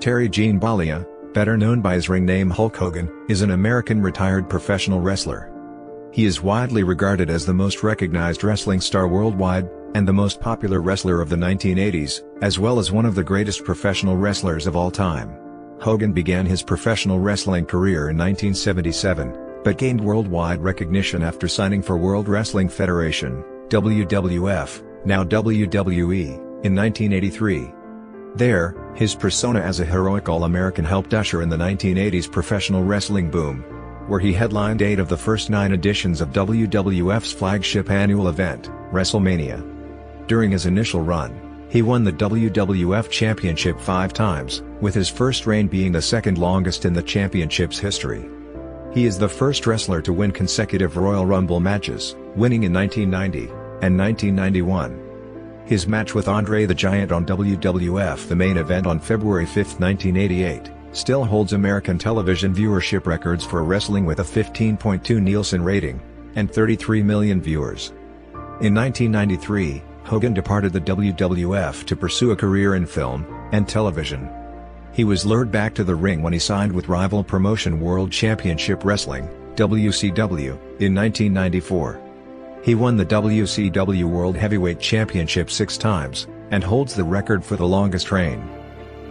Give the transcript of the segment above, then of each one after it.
Gene Bollea, better known by his ring name Hulk Hogan, is an American retired professional wrestler. He is widely regarded as the most recognized wrestling star worldwide, and the most popular wrestler of the 1980s, as well as one of the greatest professional wrestlers of all time. Hogan began his professional wrestling career in 1977, but gained worldwide recognition after signing for World Wrestling Federation, WWF, now WWE, in 1983. There, his persona as a heroic All-American helped usher in the 1980s professional wrestling boom, where he headlined 8 of the first 9 editions of WWF's flagship annual event, WrestleMania. During his initial run, he won the WWF Championship 5 times, with his first reign being the second longest in the championship's history. He is the first wrestler to win consecutive Royal Rumble matches, winning in 1990 and 1991. His match with Andre the Giant on WWF The Main Event on February 5, 1988, still holds American television viewership records for wrestling with a 15.2 Nielsen rating, and 33 million viewers. In 1993, Hogan departed the WWF to pursue a career in film and television. He was lured back to the ring when he signed with rival promotion World Championship Wrestling, WCW, in 1994. He won the WCW World Heavyweight Championship 6 times, and holds the record for the longest reign.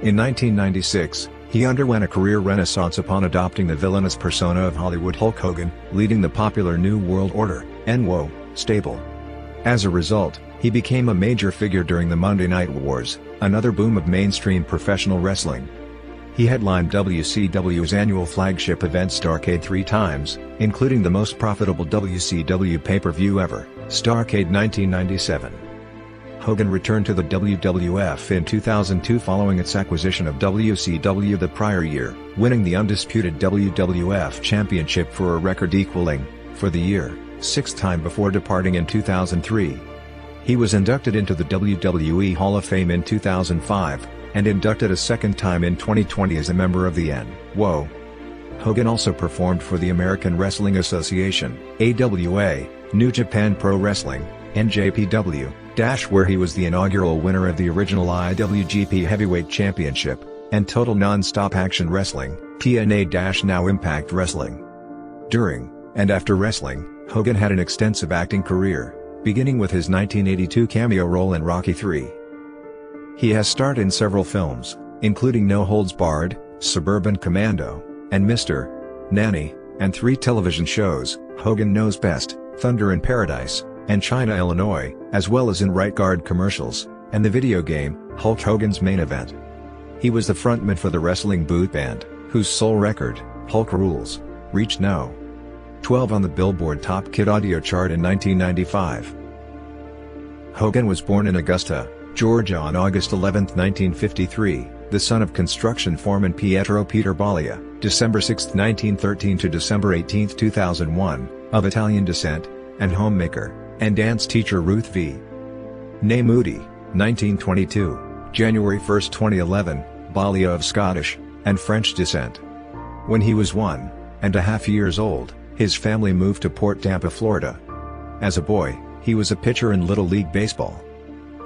In 1996, he underwent a career renaissance upon adopting the villainous persona of Hollywood Hulk Hogan, leading the popular New World Order, NWO, stable. As a result, he became a major figure during the Monday Night Wars, another boom of mainstream professional wrestling. He headlined WCW's annual flagship event Starrcade 3 times, including the most profitable WCW pay-per-view ever, Starrcade 1997. Hogan returned to the WWF in 2002 following its acquisition of WCW the prior year, winning the undisputed WWF Championship for a record equaling, for the year, 6th time before departing in 2003. He was inducted into the WWE Hall of Fame in 2005, and inducted a second time in 2020 as a member of the NWO. Hogan also performed for the American Wrestling Association, AWA, New Japan Pro Wrestling, NJPW, where he was the inaugural winner of the original IWGP Heavyweight Championship, and Total Non-Stop Action Wrestling, TNA Now Impact Wrestling. During, and after wrestling, Hogan had an extensive acting career, beginning with his 1982 cameo role in Rocky III. He has starred in several films, including No Holds Barred, Suburban Commando, and Mr. Nanny, and 3 television shows, Hogan Knows Best, Thunder in Paradise, and China, Illinois, as well as in Right Guard commercials, and the video game, Hulk Hogan's Main Event. He was the frontman for the wrestling boot band, whose sole record, Hulk Rules, reached No. 12 on the Billboard Top Kid Audio chart in 1995. Hogan was born in Augusta, Georgia on August 11, 1953, the son of construction foreman Pietro Peter Bollea, December 6, 1913 to December 18, 2001, of Italian descent, and homemaker, and dance teacher Ruth V. Née Moody, 1922, January 1, 2011, Bollea of Scottish and French descent. When he was 1.5 years old, his family moved to Port Tampa, Florida. As a boy, he was a pitcher in Little League Baseball.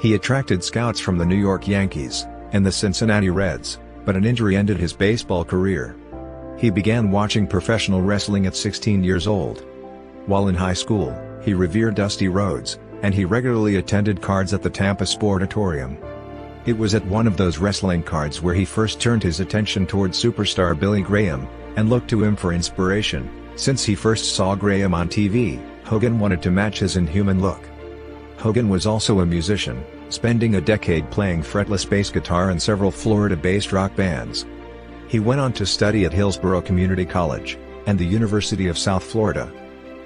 He attracted scouts from the New York Yankees and the Cincinnati Reds, but an injury ended his baseball career. He began watching professional wrestling at 16 years old. While in high school, he revered Dusty Rhodes, and he regularly attended cards at the Tampa Sportatorium. It was at one of those wrestling cards where he first turned his attention toward superstar Billy Graham, and looked to him for inspiration. Since he first saw Graham on TV, Hogan wanted to match his inhuman look. Hogan was also a musician, spending a decade playing fretless bass guitar in several Florida-based rock bands. He went on to study at Hillsborough Community College, and the University of South Florida.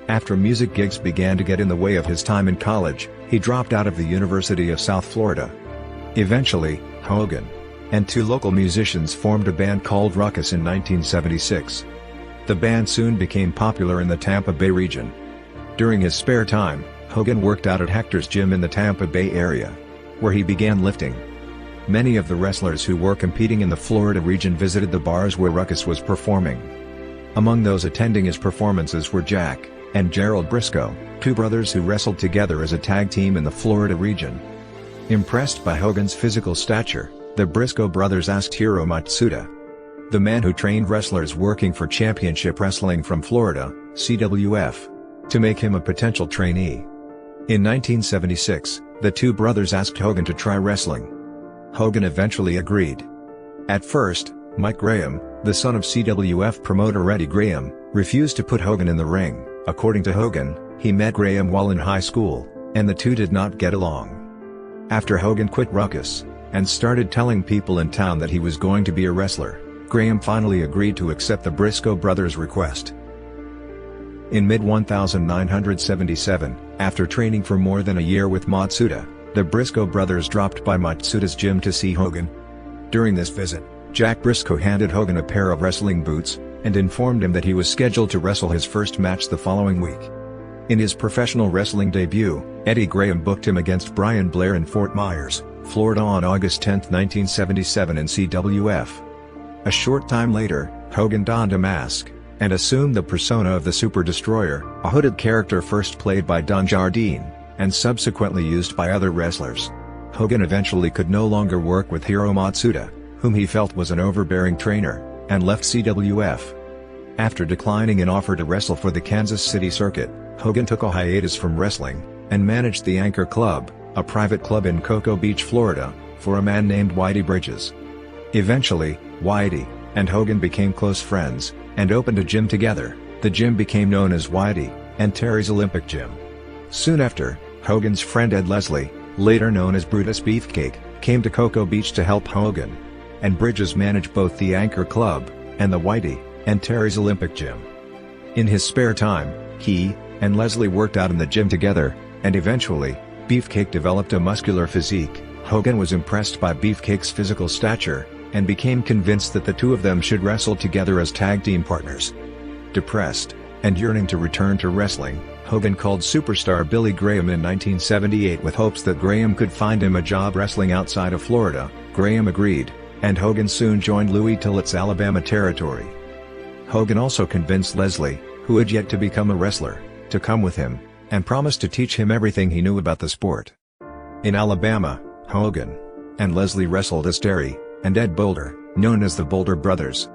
After music gigs began to get in the way of his time in college, he dropped out of the University of South Florida. Eventually, Hogan and 2 local musicians formed a band called Ruckus in 1976. The band soon became popular in the Tampa Bay region. During his spare time, Hogan worked out at Hector's Gym in the Tampa Bay area, where he began lifting. Many of the wrestlers who were competing in the Florida region visited the bars where Ruckus was performing. Among those attending his performances were Jack and Gerald Briscoe, 2 brothers who wrestled together as a tag team in the Florida region. Impressed by Hogan's physical stature, the Briscoe brothers asked Hiro Matsuda, the man who trained wrestlers working for Championship Wrestling from Florida, CWF, to make him a potential trainee. In 1976, the two brothers asked Hogan to try wrestling. Hogan eventually agreed. At first, Mike Graham, the son of CWF promoter Eddie Graham, refused to put Hogan in the ring. According to Hogan, he met Graham while in high school, and the two did not get along. After Hogan quit Ruckus, and started telling people in town that he was going to be a wrestler, Graham finally agreed to accept the Briscoe brothers' request. In mid-1977, after training for more than a year with Matsuda, the Briscoe brothers dropped by Matsuda's gym to see Hogan. During this visit, Jack Briscoe handed Hogan a pair of wrestling boots, and informed him that he was scheduled to wrestle his first match the following week. In his professional wrestling debut, Eddie Graham booked him against Brian Blair in Fort Myers, Florida on August 10, 1977 in CWF. A short time later, Hogan donned a mask, and assumed the persona of the Super Destroyer, a hooded character first played by Don Jardine, and subsequently used by other wrestlers. Hogan eventually could no longer work with Hiro Matsuda, whom he felt was an overbearing trainer, and left CWF. After declining an offer to wrestle for the Kansas City circuit, Hogan took a hiatus from wrestling, and managed the Anchor Club, a private club in Cocoa Beach, Florida, for a man named Whitey Bridges. Eventually, Whitey and Hogan became close friends, and opened a gym together. The gym became known as Whitey and Terry's Olympic Gym. Soon after, Hogan's friend Ed Leslie, later known as Brutus Beefcake, came to Cocoa Beach to help Hogan, and Bridges managed both the Anchor Club and the Whitey and Terry's Olympic Gym. In his spare time, he and Leslie worked out in the gym together, and eventually, Beefcake developed a muscular physique. Hogan was impressed by Beefcake's physical stature, and became convinced that the two of them should wrestle together as tag team partners. Depressed, and yearning to return to wrestling, Hogan called superstar Billy Graham in 1978 with hopes that Graham could find him a job wrestling outside of Florida. Graham agreed, and Hogan soon joined Louis Tillett's Alabama territory. Hogan also convinced Leslie, who had yet to become a wrestler, to come with him, and promised to teach him everything he knew about the sport. In Alabama, Hogan and Leslie wrestled as Terry and Ed Boulder, known as the Boulder Brothers.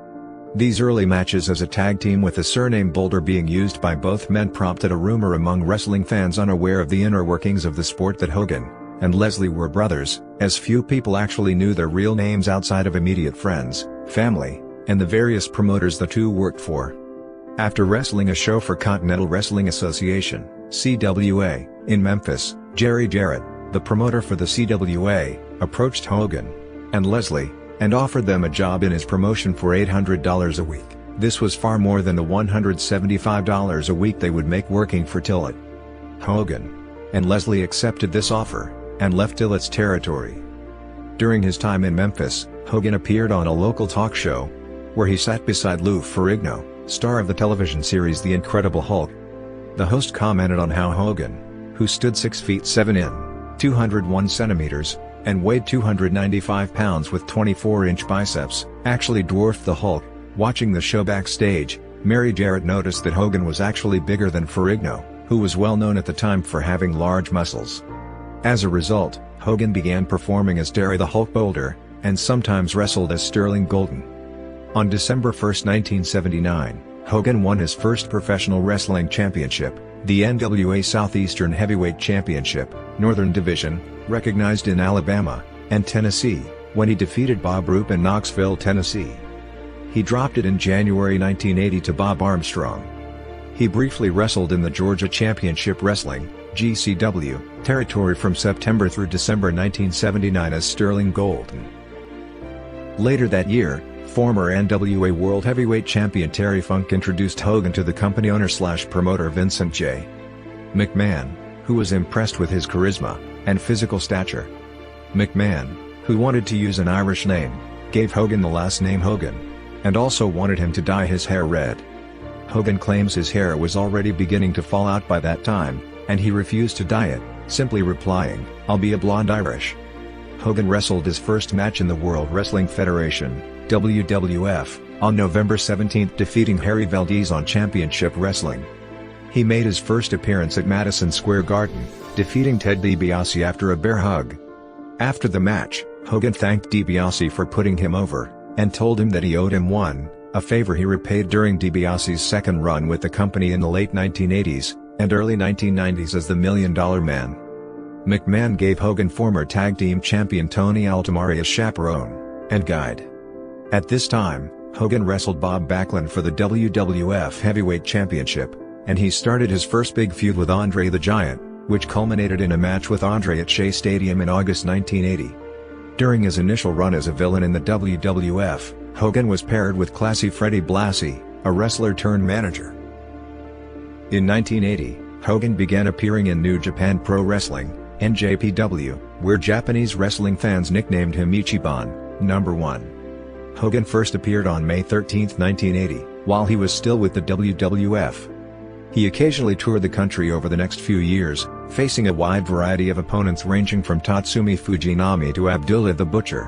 These early matches as a tag team with the surname Boulder being used by both men prompted a rumor among wrestling fans unaware of the inner workings of the sport that Hogan and Leslie were brothers, as few people actually knew their real names outside of immediate friends, family, and the various promoters the two worked for. After wrestling a show for Continental Wrestling Association, CWA, in Memphis, Jerry Jarrett, the promoter for the CWA, approached Hogan and Leslie, and offered them a job in his promotion for $800 a week. This was far more than the $175 a week they would make working for Tillett. Hogan and Leslie accepted this offer, and left Tillett's territory. During his time in Memphis, Hogan appeared on a local talk show, where he sat beside Lou Ferrigno, star of the television series The Incredible Hulk. The host commented on how Hogan, who stood 6 feet 7 in, 201 centimeters, and weighed 295 pounds with 24-inch biceps, actually dwarfed the Hulk. Watching the show backstage, Mary Jarrett noticed that Hogan was actually bigger than Ferrigno, who was well known at the time for having large muscles. As a result, Hogan began performing as Terry the Hulk Boulder, and sometimes wrestled as Sterling Golden. On December 1, 1979, Hogan won his first professional wrestling championship, the NWA Southeastern Heavyweight Championship, Northern Division, recognized in Alabama and Tennessee, when he defeated Bob Roop in Knoxville, Tennessee. He dropped it in January 1980 to Bob Armstrong. He briefly wrestled in the Georgia Championship Wrestling, GCW, territory from September through December 1979 as Sterling Golden. Later that year, former NWA World Heavyweight Champion Terry Funk introduced Hogan to the company owner/promoter Vincent J. McMahon, who was impressed with his charisma and physical stature. McMahon, who wanted to use an Irish name, gave Hogan the last name Hogan, and also wanted him to dye his hair red. Hogan claims his hair was already beginning to fall out by that time, and he refused to dye it, simply replying, "I'll be a blonde Irish." Hogan wrestled his first match in the World Wrestling Federation, WWF, on November 17, defeating Harry Valdez on Championship Wrestling. He made his first appearance at Madison Square Garden, defeating Ted DiBiase after a bear hug. After the match, Hogan thanked DiBiase for putting him over, and told him that he owed him one, a favor he repaid during DiBiase's second run with the company in the late 1980s, and early 1990s as the $1 Million Man. McMahon gave Hogan former tag team champion Tony Altomare as chaperone and guide. At this time, Hogan wrestled Bob Backlund for the WWF Heavyweight Championship, and he started his first big feud with Andre the Giant, which culminated in a match with Andre at Shea Stadium in August 1980. During his initial run as a villain in the WWF, Hogan was paired with Classy Freddie Blassie, a wrestler-turned-manager. In 1980, Hogan began appearing in New Japan Pro Wrestling, NJPW, where Japanese wrestling fans nicknamed him Ichiban, number 1. Hogan first appeared on May 13, 1980, while he was still with the WWF. He occasionally toured the country over the next few years, facing a wide variety of opponents ranging from Tatsumi Fujinami to Abdullah the Butcher.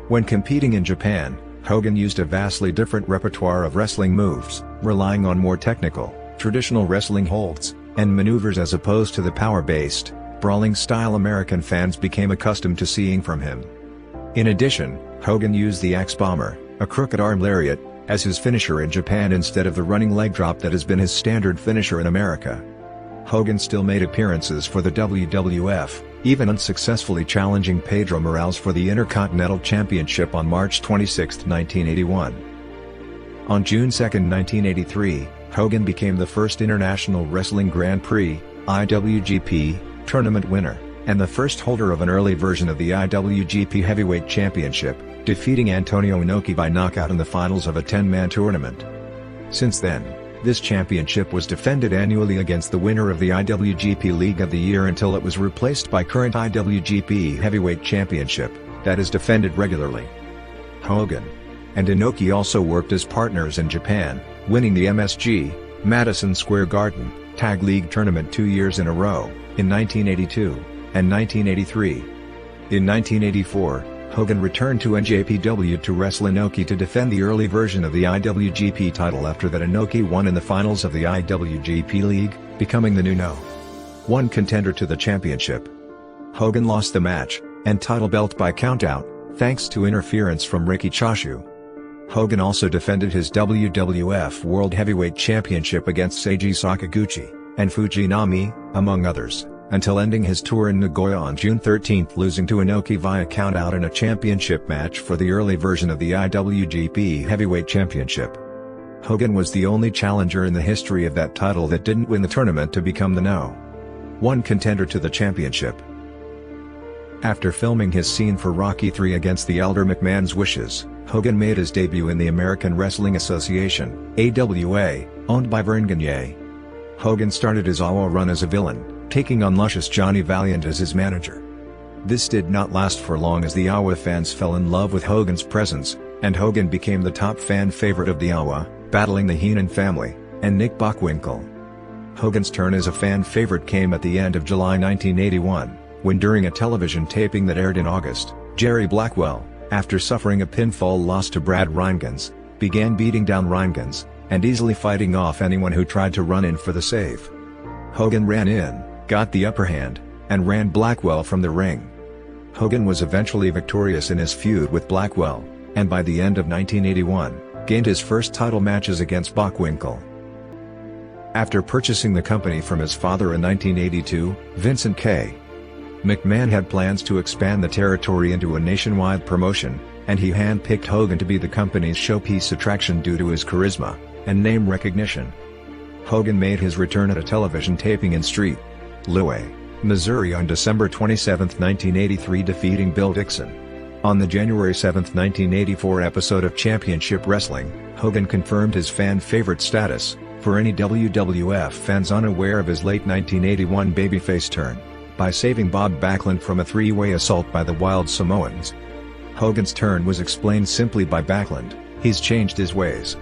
When competing in Japan, Hogan used a vastly different repertoire of wrestling moves, relying on more technical, traditional wrestling holds, and maneuvers as opposed to the power-based, brawling style American fans became accustomed to seeing from him. In addition, Hogan used the Axe Bomber, a crooked arm lariat, as his finisher in Japan instead of the running leg drop that has been his standard finisher in America. Hogan still made appearances for the WWF, even unsuccessfully challenging Pedro Morales for the Intercontinental Championship on March 26, 1981. On June 2, 1983, Hogan became the first International Wrestling Grand Prix, IWGP, tournament winner, and the first holder of an early version of the IWGP Heavyweight Championship, defeating Antonio Inoki by knockout in the finals of a 10-man tournament. Since then, this championship was defended annually against the winner of the IWGP League of the Year until it was replaced by current IWGP Heavyweight Championship, that is defended regularly. Hogan and Inoki also worked as partners in Japan, winning the MSG, Madison Square Garden, Tag League Tournament 2 years in a row, in 1982, and 1983. In 1984, Hogan returned to NJPW to wrestle Inoki to defend the early version of the IWGP title after that Inoki won in the finals of the IWGP League, becoming the new No. 1 contender to the championship. Hogan lost the match, and title belt by countout, thanks to interference from Riki Choshu. Hogan also defended his WWF World Heavyweight Championship against Seiji Sakaguchi and Fujinami, among others, until ending his tour in Nagoya on June 13, losing to Inoki via countout in a championship match for the early version of the IWGP Heavyweight Championship. Hogan was the only challenger in the history of that title that didn't win the tournament to become the No. 1 contender to the championship. After filming his scene for Rocky III against the elder McMahon's wishes, Hogan made his debut in the American Wrestling Association, AWA, owned by Vern Gagne. Hogan started his AWA run as a villain, taking on luscious Johnny Valiant as his manager. This did not last for long as the AWA fans fell in love with Hogan's presence, and Hogan became the top fan favorite of the AWA, battling the Heenan family, and Nick Bockwinkel. Hogan's turn as a fan favorite came at the end of July 1981, when during a television taping that aired in August, Jerry Blackwell, after suffering a pinfall loss to Brad Rheingans, began beating down Rheingans, and easily fighting off anyone who tried to run in for the save. Hogan ran in, got the upper hand, and ran Blackwell from the ring. Hogan was eventually victorious in his feud with Blackwell, and by the end of 1981, gained his first title matches against Bockwinkel. After purchasing the company from his father in 1982, Vincent K. McMahon had plans to expand the territory into a nationwide promotion, and he hand-picked Hogan to be the company's showpiece attraction due to his charisma and name recognition. Hogan made his return at a television taping in St. Louis, Missouri on December 27, 1983, defeating Bill Dixon. On the January 7, 1984 episode of Championship Wrestling, Hogan confirmed his fan favorite status, for any WWF fans unaware of his late 1981 babyface turn, by saving Bob Backlund from a three-way assault by the Wild Samoans. Hogan's turn was explained simply by Backlund: "He's changed his ways.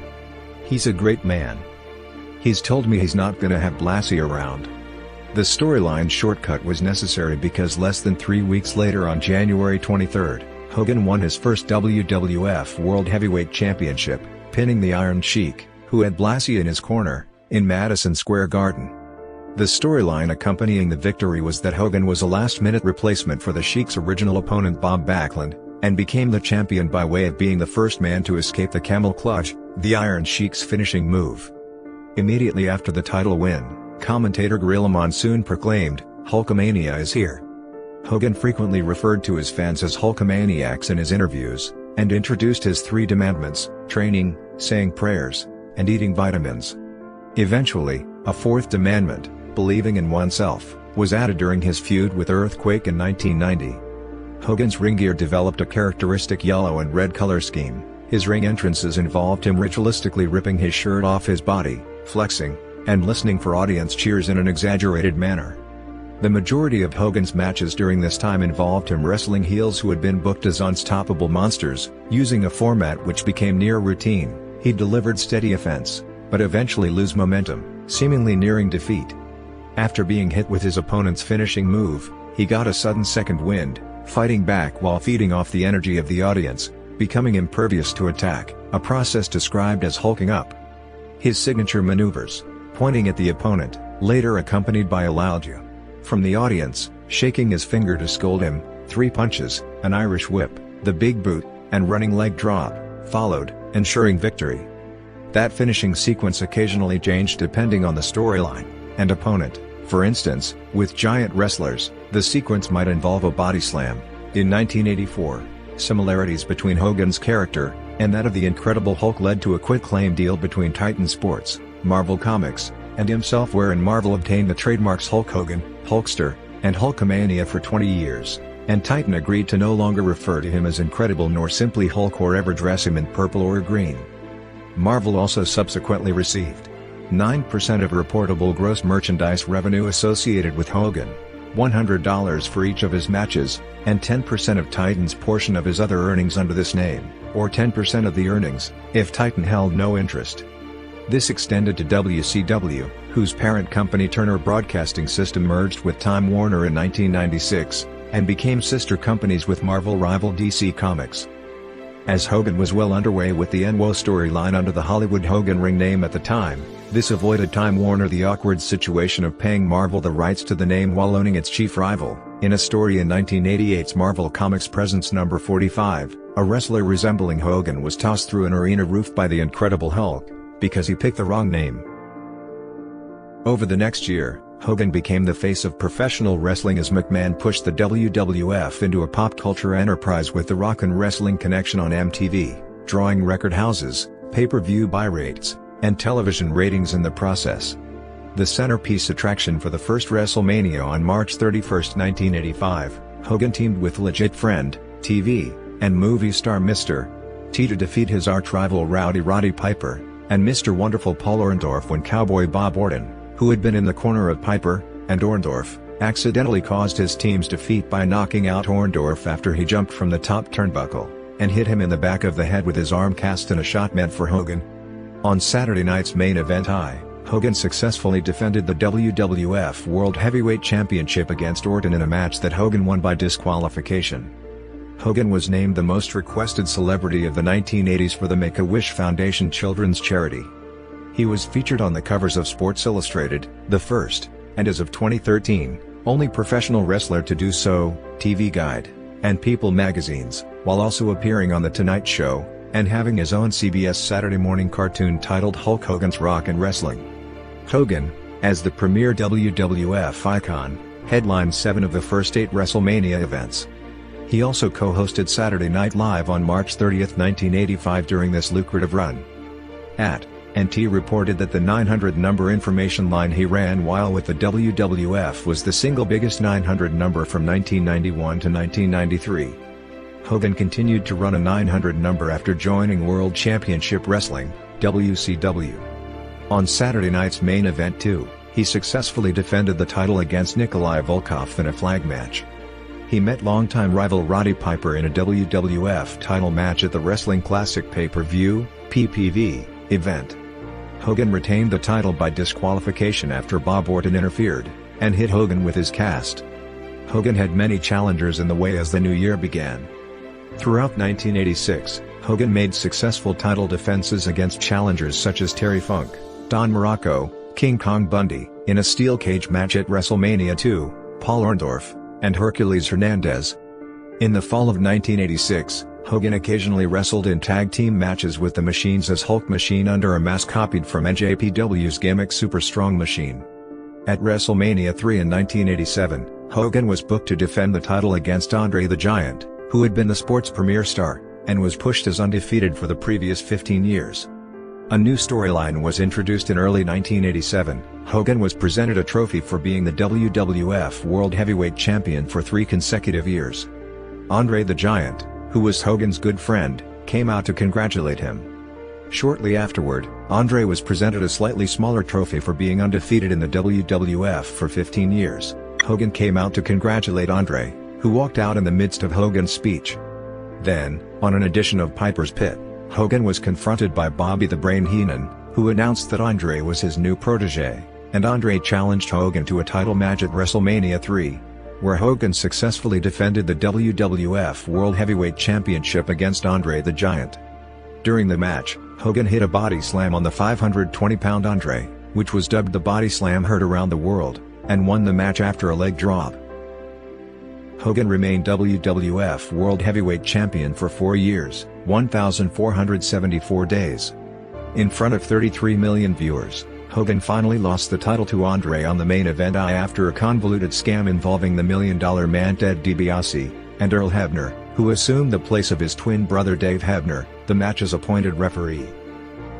He's a great man. He's told me he's not gonna have Blassie around." The storyline shortcut was necessary because less than 3 weeks later, on January 23, Hogan won his first WWF World Heavyweight Championship, pinning the Iron Sheik, who had Blassie in his corner, in Madison Square Garden. The storyline accompanying the victory was that Hogan was a last-minute replacement for the Sheik's original opponent Bob Backlund, and became the champion by way of being the first man to escape the camel clutch, the Iron Sheik's finishing move. Immediately after the title win, commentator Gorilla Monsoon proclaimed, "Hulkamania is here." Hogan frequently referred to his fans as Hulkamaniacs in his interviews, and introduced his 3 demandments: training, saying prayers, and eating vitamins. Eventually, a 4th demandment, believing in oneself, was added during his feud with Earthquake in 1990. Hogan's ring gear developed a characteristic yellow and red color scheme. His ring entrances involved him ritualistically ripping his shirt off his body, flexing, and listening for audience cheers in an exaggerated manner. The majority of Hogan's matches during this time involved him wrestling heels who had been booked as unstoppable monsters, using a format which became near routine. He delivered steady offense, but eventually lose momentum, seemingly nearing defeat. After being hit with his opponent's finishing move, he got a sudden second wind, fighting back while feeding off the energy of the audience, becoming impervious to attack, a process described as hulking up. His signature maneuvers, pointing at the opponent, later accompanied by a loud "you" from the audience, shaking his finger to scold him, 3 punches, an Irish whip, the big boot, and running leg drop, followed, ensuring victory. That finishing sequence occasionally changed depending on the storyline and opponent. For instance, with giant wrestlers, the sequence might involve a body slam. In 1984, similarities between Hogan's character and that of the Incredible Hulk led to a quitclaim deal between Titan Sports, Marvel Comics, and himself, wherein Marvel obtained the trademarks Hulk Hogan, Hulkster, and Hulkamania for 20 years, and Titan agreed to no longer refer to him as Incredible nor simply Hulk or ever dress him in purple or green. Marvel also subsequently received 9% of reportable gross merchandise revenue associated with Hogan, $100 for each of his matches, and 10% of Titan's portion of his other earnings under this name, or 10% of the earnings, if Titan held no interest. This extended to WCW, whose parent company Turner Broadcasting System merged with Time Warner in 1996, and became sister companies with Marvel rival DC Comics. As Hogan was well underway with the NWO storyline under the Hollywood Hogan ring name at the time, this avoided Time Warner the awkward situation of paying Marvel the rights to the name while owning its chief rival. In a story in 1988's Marvel Comics Presents number 45, a wrestler resembling Hogan was tossed through an arena roof by the Incredible Hulk, because he picked the wrong name. Over the next year, Hogan became the face of professional wrestling as McMahon pushed the WWF into a pop culture enterprise with the Rock and Wrestling Connection on MTV, drawing record houses, pay-per-view buy rates, and television ratings in the process. The centerpiece attraction for the first WrestleMania on March 31, 1985, Hogan teamed with legit friend, TV, and movie star Mr. T to defeat his arch-rival Rowdy Roddy Piper, and Mr. Wonderful Paul Orndorff when Cowboy Bob Orton, who had been in the corner of Piper and Orndorff, accidentally caused his team's defeat by knocking out Orndorff after he jumped from the top turnbuckle, and hit him in the back of the head with his arm cast in a shot meant for Hogan. On Saturday night's main event Hogan successfully defended the WWF World Heavyweight Championship against Orton in a match that Hogan won by disqualification. Hogan was named the most requested celebrity of the 1980s for the Make-A-Wish Foundation children's charity. He was featured on the covers of Sports Illustrated, the first, and as of 2013, only professional wrestler to do so, TV Guide, and People magazines, while also appearing on The Tonight Show, and having his own CBS Saturday morning cartoon titled Hulk Hogan's Rock and Wrestling. Hogan, as the premier WWF icon, headlined 7 of the first 8 WrestleMania events. He also co-hosted Saturday Night Live on March 30, 1985 during this lucrative run. NT reported that the 900 number information line he ran while with the WWF was the single biggest 900 number from 1991 to 1993. Hogan continued to run a 900 number after joining World Championship Wrestling, WCW. On Saturday night's main event too, he successfully defended the title against Nikolai Volkov in a flag match. He met longtime rival Roddy Piper in a WWF title match at the Wrestling Classic pay-per-view, PPV, event. Hogan retained the title by disqualification after Bob Orton interfered, and hit Hogan with his cast. Hogan had many challengers in the way as the new year began. Throughout 1986, Hogan made successful title defenses against challengers such as Terry Funk, Don Morocco, King Kong Bundy, in a steel cage match at WrestleMania 2, Paul Orndorff, and Hercules Hernandez. In the fall of 1986, Hogan occasionally wrestled in tag team matches with the Machines as Hulk Machine under a mask copied from NJPW's gimmick Super Strong Machine. At WrestleMania 3 in 1987, Hogan was booked to defend the title against Andre the Giant, who had been the sport's premier star, and was pushed as undefeated for the previous 15 years. A new storyline was introduced in early 1987. Hogan was presented a trophy for being the WWF World Heavyweight Champion for 3 consecutive years. Andre the Giant, who was Hogan's good friend, came out to congratulate him. Shortly afterward, Andre was presented a slightly smaller trophy for being undefeated in the WWF for 15 years. Hogan came out to congratulate Andre, who walked out in the midst of Hogan's speech. Then, on an edition of Piper's Pit, Hogan was confronted by Bobby the Brain Heenan, who announced that Andre was his new protege, and Andre challenged Hogan to a title match at WrestleMania 3, where Hogan successfully defended the WWF World Heavyweight Championship against Andre the Giant. During the match, Hogan hit a body slam on the 520-pound Andre, which was dubbed the body slam heard around the world, and won the match after a leg drop. Hogan remained WWF World Heavyweight Champion for 4 years, 1,474 days. In front of 33 million viewers, Hogan finally lost the title to Andre on the Main Event after a convoluted scam involving the $1 Million Man Ted DiBiase, and Earl Hebner, who assumed the place of his twin brother Dave Hebner, the match's appointed referee.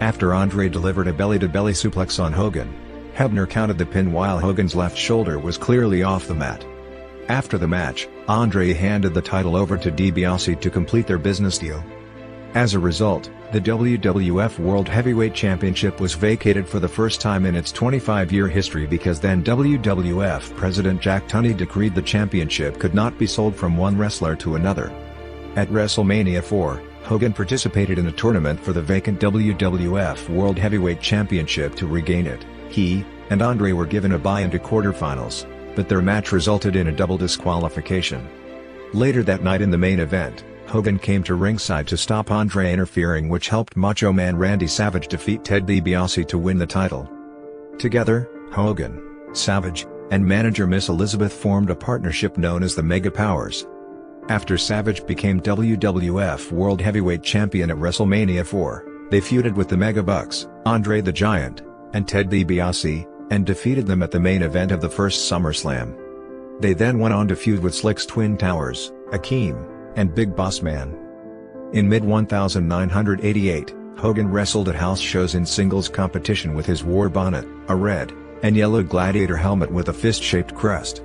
After Andre delivered a belly-to-belly suplex on Hogan, Hebner counted the pin while Hogan's left shoulder was clearly off the mat. After the match, Andre handed the title over to DiBiase to complete their business deal. As a result, the WWF World Heavyweight Championship was vacated for the first time in its 25-year history because then WWF President Jack Tunney decreed the championship could not be sold from one wrestler to another. At WrestleMania 4, Hogan participated in a tournament for the vacant WWF World Heavyweight Championship to regain it. He and Andre were given a bye into quarterfinals, but their match resulted in a double disqualification. Later that night in the main event, Hogan came to ringside to stop Andre interfering, which helped Macho Man Randy Savage defeat Ted DiBiase to win the title. Together, Hogan, Savage, and manager Miss Elizabeth formed a partnership known as the Mega Powers. After Savage became WWF World Heavyweight Champion at WrestleMania 4, they feuded with the Mega Bucks, Andre the Giant, and Ted DiBiase, and defeated them at the main event of the first SummerSlam. They then went on to feud with Slick's Twin Towers, Akeem, and Big Boss Man. In mid-1988, Hogan wrestled at house shows in singles competition with his war bonnet, a red and yellow gladiator helmet with a fist-shaped crest.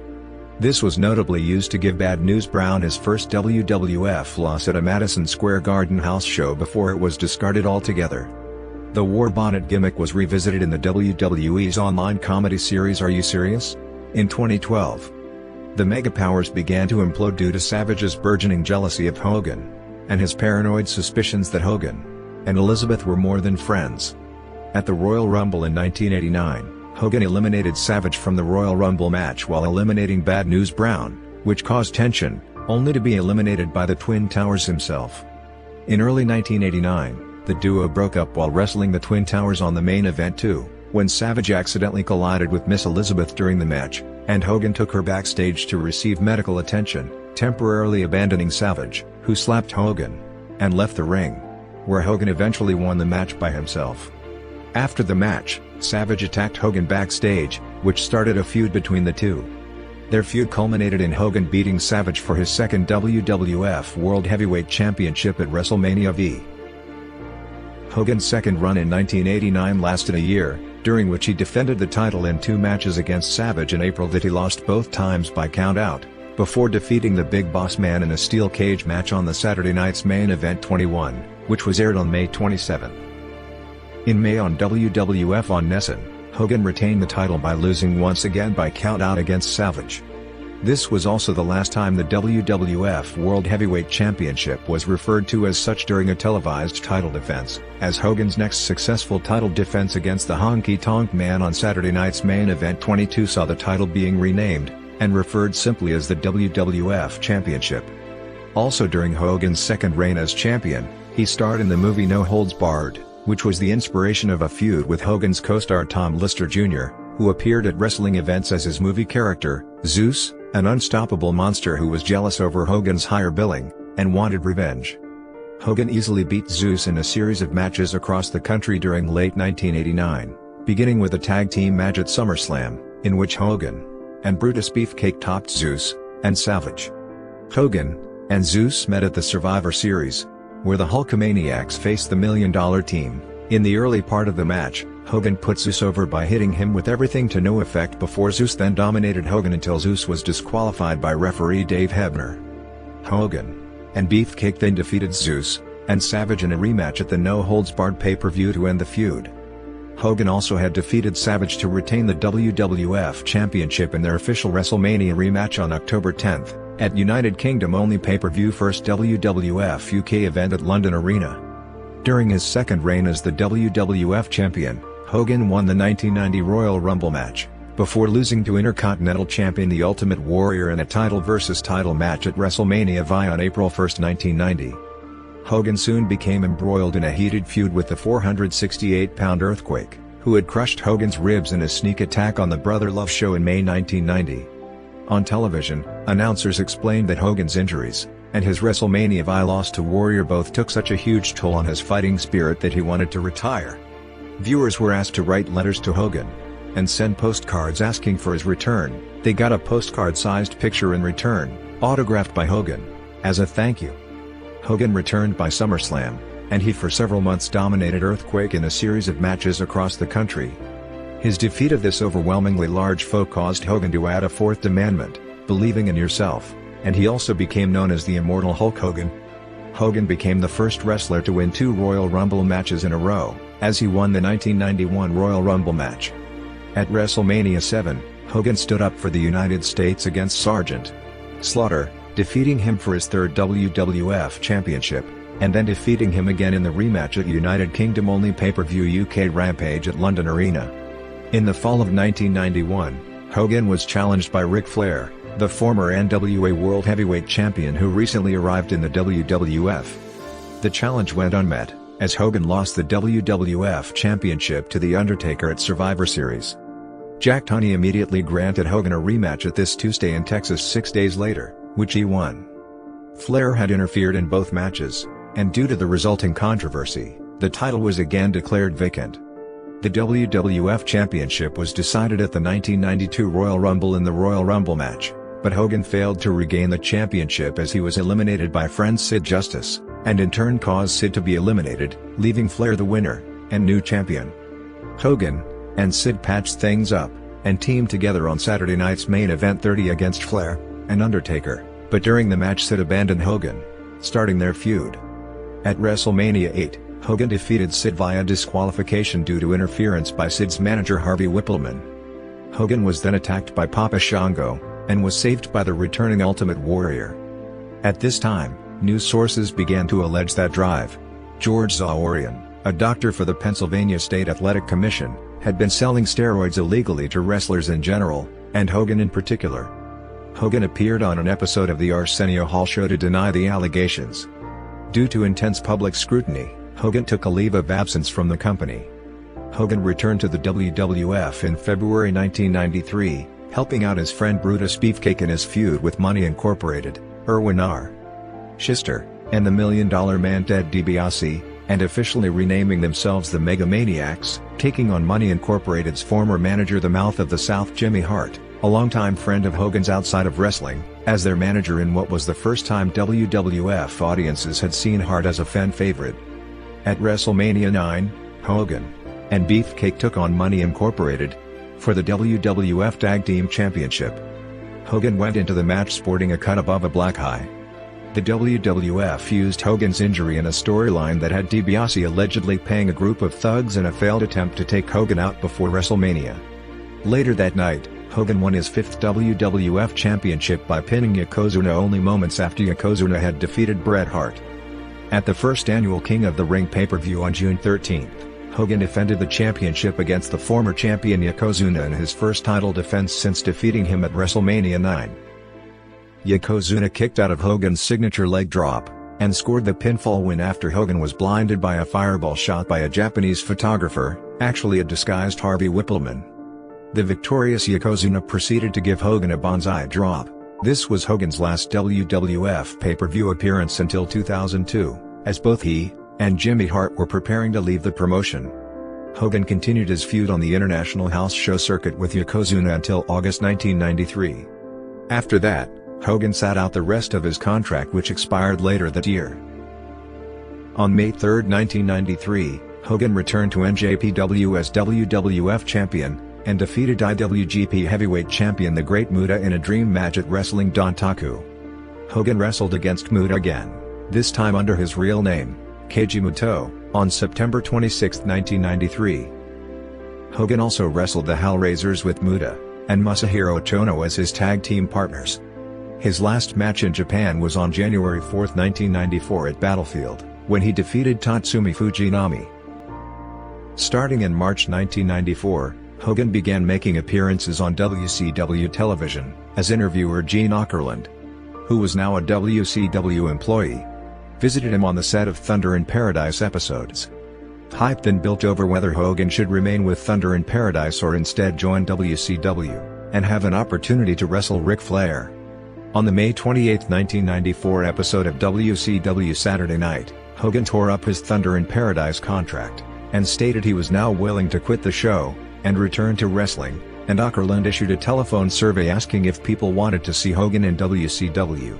This was notably used to give Bad News Brown his first WWF loss at a Madison Square Garden house show before it was discarded altogether. The war bonnet gimmick was revisited in the WWE's online comedy series Are You Serious? In 2012. The Mega Powers began to implode due to Savage's burgeoning jealousy of Hogan, and his paranoid suspicions that Hogan and Elizabeth were more than friends. At the Royal Rumble in 1989, Hogan eliminated Savage from the Royal Rumble match while eliminating Bad News Brown, which caused tension, only to be eliminated by the Twin Towers himself. In early 1989, the duo broke up while wrestling the Twin Towers on the Main Event 2, when Savage accidentally collided with Miss Elizabeth during the match, and Hogan took her backstage to receive medical attention, temporarily abandoning Savage, who slapped Hogan and left the ring, where Hogan eventually won the match by himself. After the match, Savage attacked Hogan backstage, which started a feud between the two. Their feud culminated in Hogan beating Savage for his second WWF World Heavyweight Championship at WrestleMania V. Hogan's second run in 1989 lasted a year, during which he defended the title in 2 matches against Savage in April that he lost both times by count-out, before defeating the Big Boss Man in a steel cage match on the Saturday night's Main Event 21, which was aired on May 27. In May on WWF on Nielsen, Hogan retained the title by losing once again by count-out against Savage. This was also the last time the WWF World Heavyweight Championship was referred to as such during a televised title defense, as Hogan's next successful title defense against the Honky Tonk Man on Saturday night's Main Event 22 saw the title being renamed, and referred simply as the WWF Championship. Also during Hogan's second reign as champion, he starred in the movie No Holds Barred, which was the inspiration of a feud with Hogan's co-star Tom Lister Jr., who appeared at wrestling events as his movie character, Zeus, an unstoppable monster who was jealous over Hogan's higher billing, and wanted revenge. Hogan easily beat Zeus in a series of matches across the country during late 1989, beginning with a tag team match at SummerSlam, in which Hogan and Brutus Beefcake topped Zeus and Savage. Hogan and Zeus met at the Survivor Series, where the Hulkamaniacs faced the $1 Million Team. In the early part of the match, Hogan put Zeus over by hitting him with everything to no effect before Zeus then dominated Hogan until Zeus was disqualified by referee Dave Hebner. Hogan and Beefcake then defeated Zeus and Savage in a rematch at the No Holds Barred pay-per-view to end the feud. Hogan also had defeated Savage to retain the WWF Championship in their official WrestleMania rematch on October 10, at United Kingdom-only pay-per-view first WWF UK event at London Arena. During his second reign as the WWF Champion, Hogan won the 1990 Royal Rumble match, before losing to Intercontinental Champion The Ultimate Warrior in a title versus title match at WrestleMania VI on April 1, 1990. Hogan soon became embroiled in a heated feud with the 468-pound Earthquake, who had crushed Hogan's ribs in a sneak attack on the Brother Love show in May 1990. On television, announcers explained that Hogan's injuries and his WrestleMania VI loss to Warrior both took such a huge toll on his fighting spirit that he wanted to retire. Viewers were asked to write letters to Hogan and send postcards asking for his return. They got a postcard-sized picture in return, autographed by Hogan, as a thank you. Hogan returned by SummerSlam, and he for several months dominated Earthquake in a series of matches across the country. His defeat of this overwhelmingly large foe caused Hogan to add a fourth demandment, believing in yourself, and he also became known as the Immortal Hulk Hogan. Hogan became the first wrestler to win 2 Royal Rumble matches in a row, as he won the 1991 Royal Rumble match. At WrestleMania 7, Hogan stood up for the United States against Sergeant Slaughter, defeating him for his third WWF Championship, and then defeating him again in the rematch at United Kingdom-only pay-per-view UK Rampage at London Arena. In the fall of 1991, Hogan was challenged by Ric Flair, the former NWA World Heavyweight Champion who recently arrived in the WWF. The challenge went unmet, as Hogan lost the WWF Championship to The Undertaker at Survivor Series. Jack Tunney immediately granted Hogan a rematch at this Tuesday in Texas 6 days later, which he won. Flair had interfered in both matches, and due to the resulting controversy, the title was again declared vacant. The WWF Championship was decided at the 1992 Royal Rumble in the Royal Rumble match, but Hogan failed to regain the championship as he was eliminated by friend Sid Justice, and in turn caused Sid to be eliminated, leaving Flair the winner and new champion. Hogan and Sid patched things up and teamed together on Saturday night's Main Event 30 against Flair and Undertaker, but during the match Sid abandoned Hogan, starting their feud. At WrestleMania 8, Hogan defeated Sid via disqualification due to interference by Sid's manager Harvey Whippleman. Hogan was then attacked by Papa Shango, and was saved by the returning Ultimate Warrior. At this time, news sources began to allege that George Zaorian, a doctor for the Pennsylvania State Athletic Commission, had been selling steroids illegally to wrestlers in general, and Hogan in particular. Hogan appeared on an episode of the Arsenio Hall show to deny the allegations. Due to intense public scrutiny, Hogan took a leave of absence from the company. Hogan returned to the WWF in February 1993, helping out his friend Brutus Beefcake in his feud with Money Incorporated, Irwin R. Schuster, and the $1 Million Man Ted DiBiase, and officially renaming themselves the Megamaniacs, taking on Money Incorporated's former manager the Mouth of the South Jimmy Hart, a longtime friend of Hogan's outside of wrestling, as their manager in what was the first time WWF audiences had seen Hart as a fan favorite. At WrestleMania 9, Hogan and Beefcake took on Money Incorporated for the WWF Tag Team Championship. Hogan went into the match sporting a cut above a black eye. The WWF used Hogan's injury in a storyline that had DiBiase allegedly paying a group of thugs in a failed attempt to take Hogan out before WrestleMania. Later that night, Hogan won his 5th WWF Championship by pinning Yokozuna only moments after Yokozuna had defeated Bret Hart. At the first annual King of the Ring pay-per-view on June 13, Hogan defended the championship against the former champion Yokozuna in his first title defense since defeating him at WrestleMania 9. Yokozuna kicked out of Hogan's signature leg drop, and scored the pinfall win after Hogan was blinded by a fireball shot by a Japanese photographer, actually a disguised Harvey Whippleman. The victorious Yokozuna proceeded to give Hogan a banzai drop, This was Hogan's last WWF pay-per-view appearance until 2002, as both he and Jimmy Hart were preparing to leave the promotion. Hogan continued his feud on the international house show circuit with Yokozuna until August 1993. After that, Hogan sat out the rest of his contract, which expired later that year. On May 3, 1993, Hogan returned to NJPW as WWF Champion, and defeated IWGP Heavyweight Champion the Great Muta in a dream match at Wrestling.taku. Hogan wrestled against Muta again, this time under his real name, Keiji Muto, on September 26, 1993. Hogan also wrestled the Hellraisers with Muta and Masahiro Chono as his tag team partners. His last match in Japan was on January 4, 1994 at Battlefield, when he defeated Tatsumi Fujinami. Starting in March 1994, Hogan began making appearances on WCW television, as interviewer Gene Okerlund, who was now a WCW employee, visited him on the set of Thunder in Paradise episodes. Hype then built over whether Hogan should remain with Thunder in Paradise or instead join WCW, and have an opportunity to wrestle Ric Flair. On the May 28, 1994 episode of WCW Saturday Night, Hogan tore up his Thunder in Paradise contract, and stated he was now willing to quit the show and return to wrestling, and Okerlund issued a telephone survey asking if people wanted to see Hogan in WCW.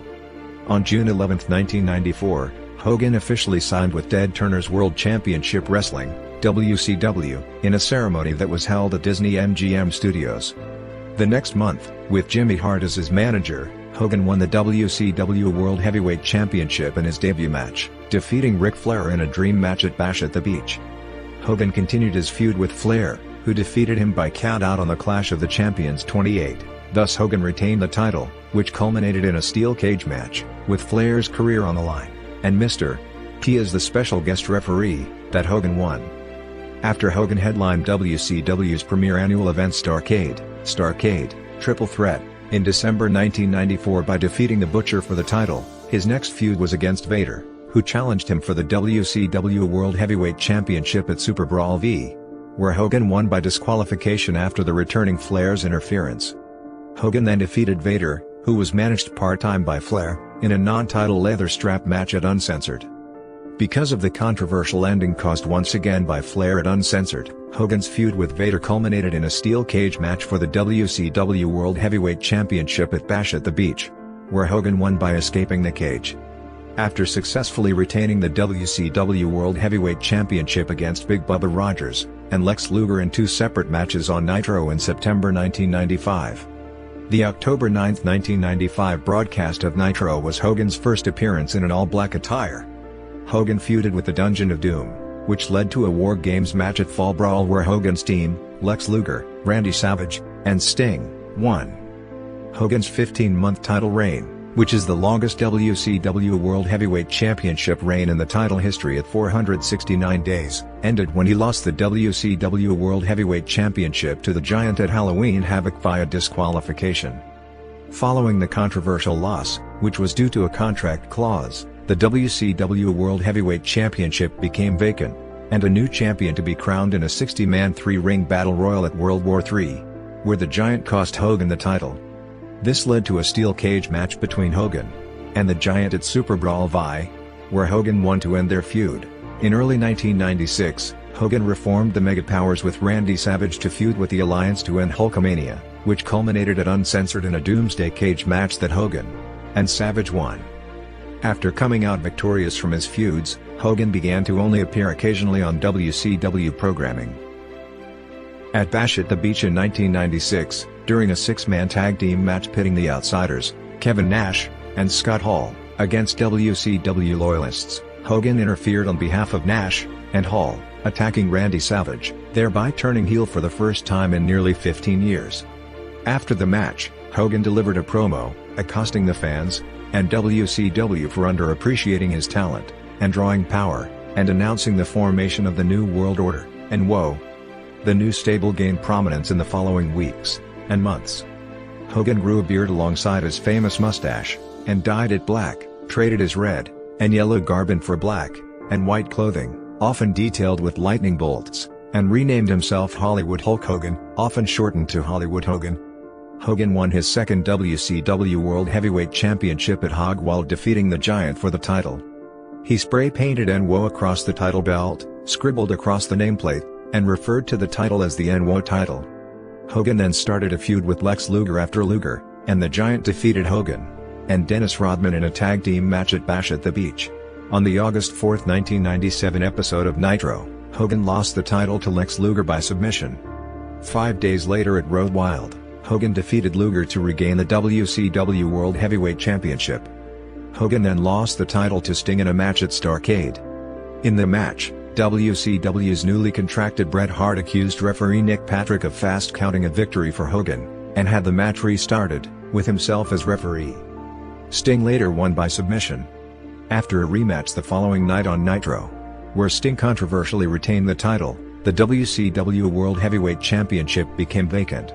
On June 11, 1994, Hogan officially signed with Ted Turner's World Championship Wrestling, WCW, in a ceremony that was held at Disney MGM Studios. The next month, with Jimmy Hart as his manager, Hogan won the WCW World Heavyweight Championship in his debut match, defeating Ric Flair in a dream match at Bash at the Beach. Hogan continued his feud with Flair, who defeated him by countout on the Clash of the Champions 28, thus Hogan retained the title, which culminated in a steel cage match, with Flair's career on the line, and Mr. P as the special guest referee, that Hogan won. After Hogan headlined WCW's premier annual event Starrcade, Triple Threat, in December 1994 by defeating the Butcher for the title, his next feud was against Vader, who challenged him for the WCW World Heavyweight Championship at Super Brawl V, where Hogan won by disqualification after the returning Flair's interference. Hogan then defeated Vader, who was managed part-time by Flair, in a non-title leather strap match at Uncensored. Because of the controversial ending caused once again by Flair at Uncensored, Hogan's feud with Vader culminated in a steel cage match for the WCW World Heavyweight Championship at Bash at the Beach, where Hogan won by escaping the cage. After successfully retaining the WCW World Heavyweight Championship against Big Bubba Rogers and Lex Luger in two separate matches on Nitro in September 1995. The October 9, 1995 broadcast of Nitro was Hogan's first appearance in an all-black attire. Hogan feuded with the Dungeon of Doom, which led to a War Games match at Fall Brawl where Hogan's team, Lex Luger, Randy Savage, and Sting, won. Hogan's 15-month title reign, which is the longest WCW World Heavyweight Championship reign in the title history at 469 days, ended when he lost the WCW World Heavyweight Championship to the Giant at Halloween Havoc via disqualification. Following the controversial loss, which was due to a contract clause, the WCW World Heavyweight Championship became vacant, and a new champion to be crowned in a 60-man three-ring battle royal at World War III, where the Giant cost Hogan the title. This led to a steel cage match between Hogan and the Giant at Super Brawl Vi, where Hogan won to end their feud. In early 1996, Hogan reformed the Mega Powers with Randy Savage to feud with the Alliance to end Hulkamania, which culminated at Uncensored in a Doomsday Cage match that Hogan and Savage won. After coming out victorious from his feuds, Hogan began to only appear occasionally on WCW programming. At Bash at the Beach in 1996, during a six-man tag team match pitting the Outsiders, Kevin Nash, and Scott Hall, against WCW loyalists, Hogan interfered on behalf of Nash and Hall, attacking Randy Savage, thereby turning heel for the first time in nearly 15 years. After the match, Hogan delivered a promo, accosting the fans and WCW for underappreciating his talent and drawing power, and announcing the formation of the New World Order, and whoa! The new stable gained prominence in the following weeks and months. Hogan grew a beard alongside his famous mustache, and dyed it black, traded his red and yellow garb in for black and white clothing, often detailed with lightning bolts, and renamed himself Hollywood Hulk Hogan, often shortened to Hollywood Hogan. Hogan won his second WCW World Heavyweight Championship at Hog while defeating the Giant for the title. He spray-painted NWO across the title belt, scribbled across the nameplate, and referred to the title as the NWO title. Hogan then started a feud with Lex Luger after Luger and the Giant defeated Hogan and Dennis Rodman in a tag team match at Bash at the Beach. On the August 4, 1997 episode of Nitro, Hogan lost the title to Lex Luger by submission. 5 days later at Road Wild, Hogan defeated Luger to regain the WCW World Heavyweight Championship. Hogan then lost the title to Sting in a match at Starrcade. In the match, WCW's newly contracted Bret Hart accused referee Nick Patrick of fast-counting a victory for Hogan, and had the match restarted, with himself as referee. Sting later won by submission. After a rematch the following night on Nitro, where Sting controversially retained the title, the WCW World Heavyweight Championship became vacant.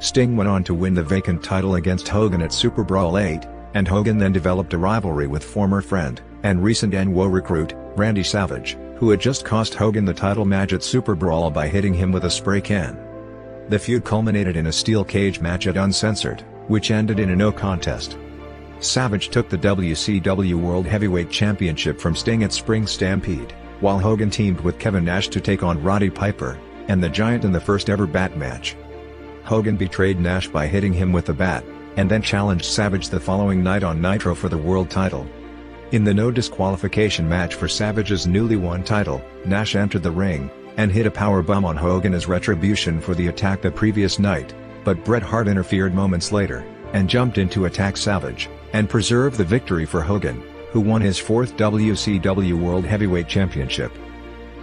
Sting went on to win the vacant title against Hogan at Super Brawl 8, and Hogan then developed a rivalry with former friend and recent NWO recruit, Randy Savage, who had just cost Hogan the title match at Super Brawl by hitting him with a spray can. The feud culminated in a steel cage match at Uncensored, which ended in a no contest. Savage took the WCW World Heavyweight Championship from Sting at Spring Stampede, while Hogan teamed with Kevin Nash to take on Roddy Piper and the Giant in the first ever bat match. Hogan betrayed Nash by hitting him with a bat, and then challenged Savage the following night on Nitro for the world title. In the no disqualification match for Savage's newly won title, Nash entered the ring and hit a powerbomb on Hogan as retribution for the attack the previous night, but Bret Hart interfered moments later and jumped in to attack Savage and preserve the victory for Hogan, who won his fourth WCW World Heavyweight Championship.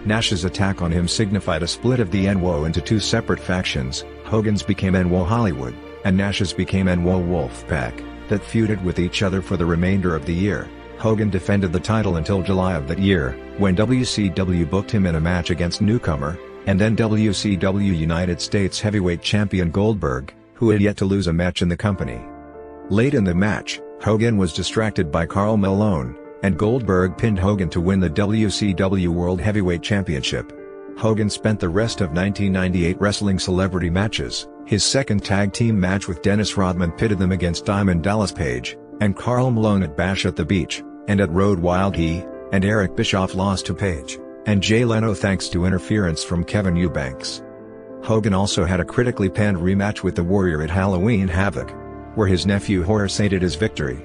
Nash's attack on him signified a split of the NWO into two separate factions. Hogan's became NWO Hollywood, and Nash's became NWO Wolfpack, that feuded with each other for the remainder of the year. Hogan defended the title until July of that year, when WCW booked him in a match against newcomer, and then WCW United States Heavyweight Champion Goldberg, who had yet to lose a match in the company. Late in the match, Hogan was distracted by Karl Malone, and Goldberg pinned Hogan to win the WCW World Heavyweight Championship. Hogan spent the rest of 1998 wrestling celebrity matches. His second tag team match with Dennis Rodman pitted them against Diamond Dallas Page and Karl Malone at Bash at the Beach, and at Road Wild he and Eric Bischoff lost to Page and Jay Leno thanks to interference from Kevin Eubanks. Hogan also had a critically panned rematch with the Warrior at Halloween Havoc, where his nephew Horace aided his victory.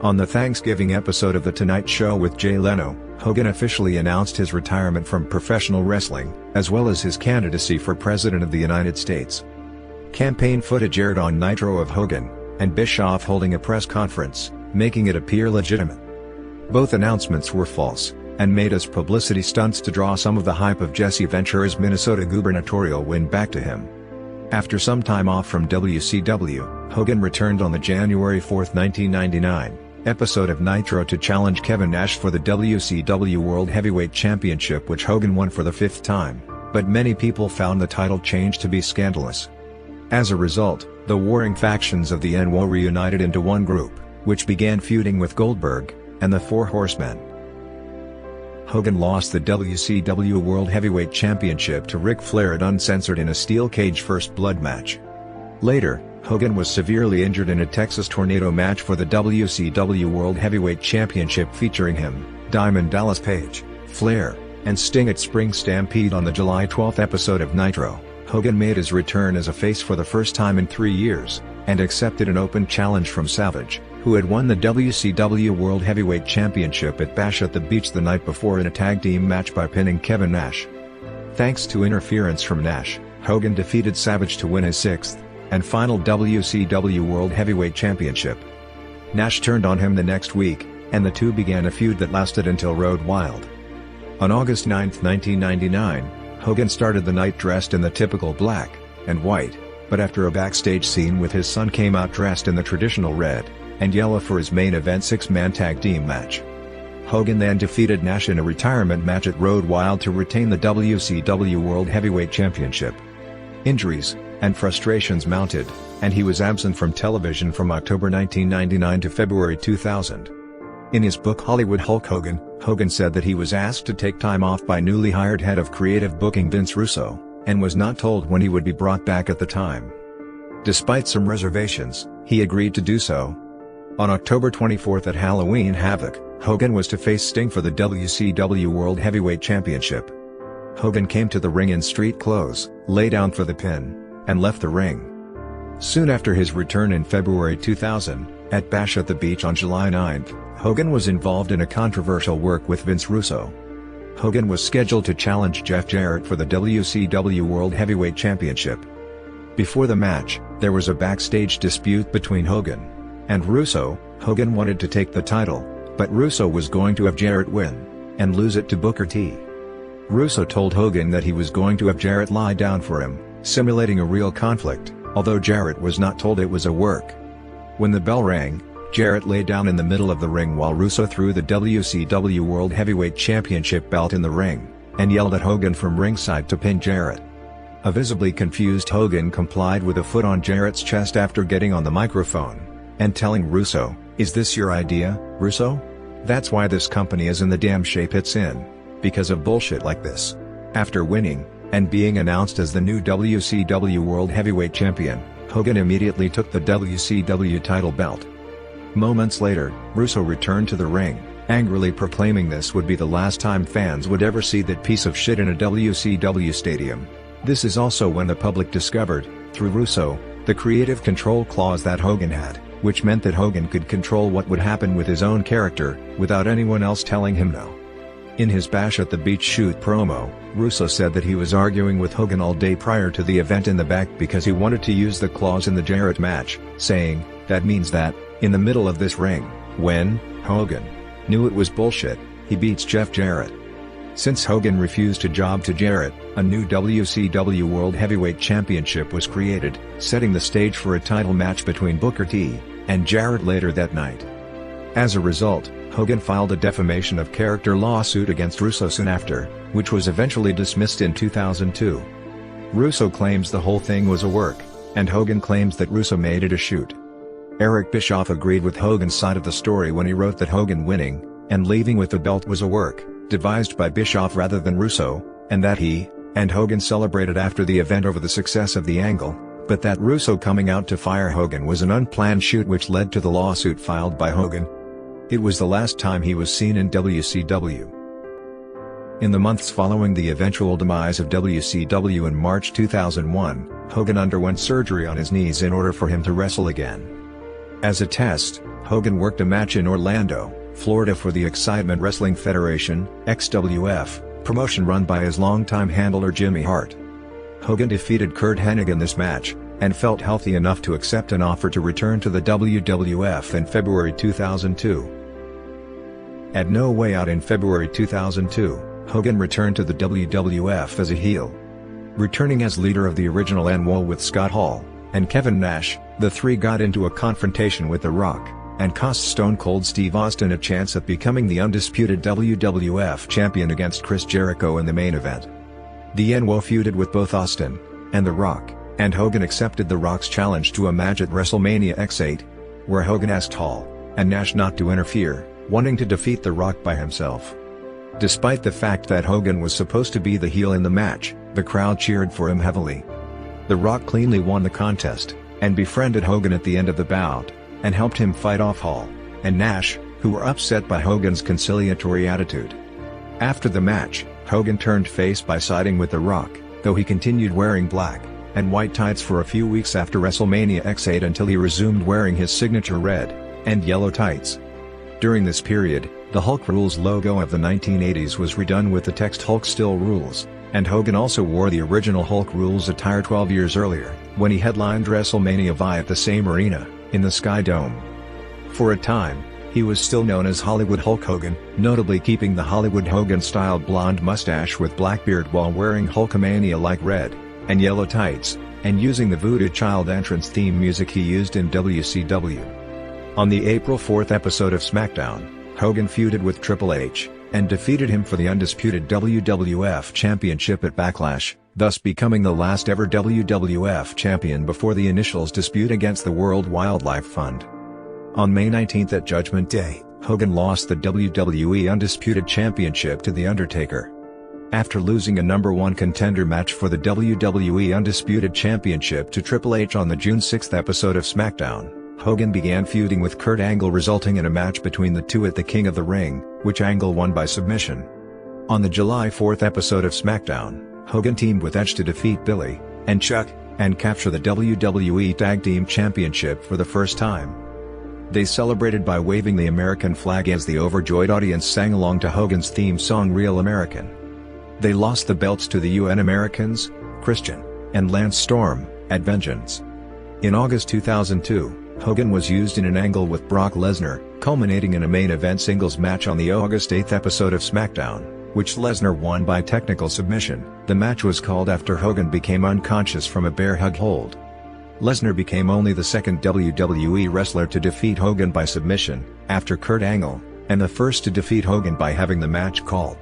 On the Thanksgiving episode of The Tonight Show with Jay Leno, Hogan officially announced his retirement from professional wrestling, as well as his candidacy for President of the United States. Campaign footage aired on Nitro of Hogan and Bischoff holding a press conference, making it appear legitimate. Both announcements were false, and made as publicity stunts to draw some of the hype of Jesse Ventura's Minnesota gubernatorial win back to him. After some time off from WCW, Hogan returned on the January 4, 1999, episode of Nitro to challenge Kevin Nash for the WCW World Heavyweight Championship, which Hogan won for the fifth time, but many people found the title change to be scandalous. As a result, the warring factions of the NWO reunited into one group, which began feuding with Goldberg and the Four Horsemen. Hogan lost the WCW World Heavyweight Championship to Ric Flair at Uncensored in a steel cage first blood match. Later, Hogan was severely injured in a Texas tornado match for the WCW World Heavyweight Championship featuring him, Diamond Dallas Page, Flair, and Sting at Spring Stampede. On the July 12 episode of Nitro, Hogan made his return as a face for the first time in 3 years, and accepted an open challenge from Savage, who had won the WCW World Heavyweight Championship at Bash at the Beach the night before in a tag team match by pinning Kevin Nash. Thanks to interference from Nash, Hogan defeated Savage to win his sixth and final WCW World Heavyweight Championship. Nash turned on him the next week, and the two began a feud that lasted until Road Wild. On August 9, 1999, Hogan started the night dressed in the typical black and white, but after a backstage scene with his son came out dressed in the traditional red and yellow for his main event six-man tag team match. Hogan then defeated Nash in a retirement match at Road Wild to retain the WCW World Heavyweight Championship. Injuries and frustrations mounted, and he was absent from television from October 1999 to February 2000. In his book Hollywood Hulk Hogan, Hogan said that he was asked to take time off by newly hired head of creative booking Vince Russo, and was not told when he would be brought back at the time. Despite some reservations, he agreed to do so. On October 24 at Halloween Havoc, Hogan was to face Sting for the WCW World Heavyweight Championship. Hogan came to the ring in street clothes, lay down for the pin, and left the ring. Soon after his return in February 2000, at Bash at the Beach on July 9, Hogan was involved in a controversial work with Vince Russo. Hogan was scheduled to challenge Jeff Jarrett for the WCW World Heavyweight Championship. Before the match, there was a backstage dispute between Hogan and Russo. Hogan wanted to take the title, but Russo was going to have Jarrett win and lose it to Booker T. Russo told Hogan that he was going to have Jarrett lie down for him, simulating a real conflict, although Jarrett was not told it was a work. When the bell rang, Jarrett lay down in the middle of the ring while Russo threw the WCW World Heavyweight Championship belt in the ring, and yelled at Hogan from ringside to pin Jarrett. A visibly confused Hogan complied with a foot on Jarrett's chest after getting on the microphone and telling Russo, "Is this your idea, Russo? That's why this company is in the damn shape it's in. Because of bullshit like this." After winning, and being announced as the new WCW World Heavyweight Champion, Hogan immediately took the WCW title belt. Moments later, Russo returned to the ring, angrily proclaiming this would be the last time fans would ever see that piece of shit in a WCW stadium. This is also when the public discovered, through Russo, the creative control clause that Hogan had, which meant that Hogan could control what would happen with his own character, without anyone else telling him no. In his Bash at the Beach shoot promo, Russo said that he was arguing with Hogan all day prior to the event in the back because he wanted to use the clause in the Jarrett match, saying, "That means that, in the middle of this ring, when Hogan knew it was bullshit, he beats Jeff Jarrett." Since Hogan refused to job to Jarrett, a new WCW World Heavyweight Championship was created, setting the stage for a title match between Booker T and Jarrett later that night. As a result, Hogan filed a defamation of character lawsuit against Russo soon after, which was eventually dismissed in 2002. Russo claims the whole thing was a work, and Hogan claims that Russo made it a shoot. Eric Bischoff agreed with Hogan's side of the story when he wrote that Hogan winning and leaving with the belt was a work devised by Bischoff rather than Russo, and that he and Hogan celebrated after the event over the success of the angle, but that Russo coming out to fire Hogan was an unplanned shoot which led to the lawsuit filed by Hogan. It was the last time he was seen in WCW. In the months following the eventual demise of WCW in March 2001, Hogan underwent surgery on his knees in order for him to wrestle again. As a test, Hogan worked a match in Orlando, Florida for the Excitement Wrestling Federation (XWF) promotion run by his longtime handler Jimmy Hart. Hogan defeated Curt Hennig in this match, and felt healthy enough to accept an offer to return to the WWF in February 2002. At No Way Out in February 2002, Hogan returned to the WWF as a heel. Returning as leader of the original NWO with Scott Hall and Kevin Nash, the three got into a confrontation with The Rock, and cost Stone Cold Steve Austin a chance at becoming the undisputed WWF champion against Chris Jericho in the main event. The NWO feuded with both Austin and The Rock, and Hogan accepted The Rock's challenge to a match at WrestleMania X8, where Hogan asked Hall and Nash not to interfere, wanting to defeat The Rock by himself. Despite the fact that Hogan was supposed to be the heel in the match, the crowd cheered for him heavily. The Rock cleanly won the contest, and befriended Hogan at the end of the bout, and helped him fight off Hall and Nash, who were upset by Hogan's conciliatory attitude. After the match, Hogan turned face by siding with The Rock, though he continued wearing black and white tights for a few weeks after WrestleMania X8 until he resumed wearing his signature red and yellow tights. During this period, the Hulk Rules logo of the 1980s was redone with the text Hulk Still Rules, and Hogan also wore the original Hulk Rules attire 12 years earlier, when he headlined WrestleMania V at the same arena, in the Sky Dome. For a time, he was still known as Hollywood Hulk Hogan, notably keeping the Hollywood Hogan-styled blonde mustache with black beard while wearing Hulkamania-like red and yellow tights, and using the Voodoo Child entrance theme music he used in WCW. On the April 4th episode of SmackDown, Hogan feuded with Triple H, and defeated him for the undisputed WWF Championship at Backlash, thus becoming the last ever WWF champion before the initials dispute against the World Wildlife Fund. On May 19 at Judgment Day, Hogan lost the WWE Undisputed Championship to The Undertaker. After losing a number 1 contender match for the WWE Undisputed Championship to Triple H on the June 6 episode of SmackDown, Hogan began feuding with Kurt Angle, resulting in a match between the two at the King of the Ring, which Angle won by submission. On the July 4 episode of SmackDown, Hogan teamed with Edge to defeat Billy and Chuck and capture the WWE Tag Team Championship for the first time. They celebrated by waving the American flag as the overjoyed audience sang along to Hogan's theme song Real American. They lost the belts to the UN Americans, Christian, and Lance Storm, at Vengeance. In August 2002, Hogan was used in an angle with Brock Lesnar, culminating in a main event singles match on the August 8 episode of SmackDown, which Lesnar won by technical submission. The match was called after Hogan became unconscious from a bear hug hold. Lesnar became only the second WWE wrestler to defeat Hogan by submission, after Kurt Angle, and the first to defeat Hogan by having the match called.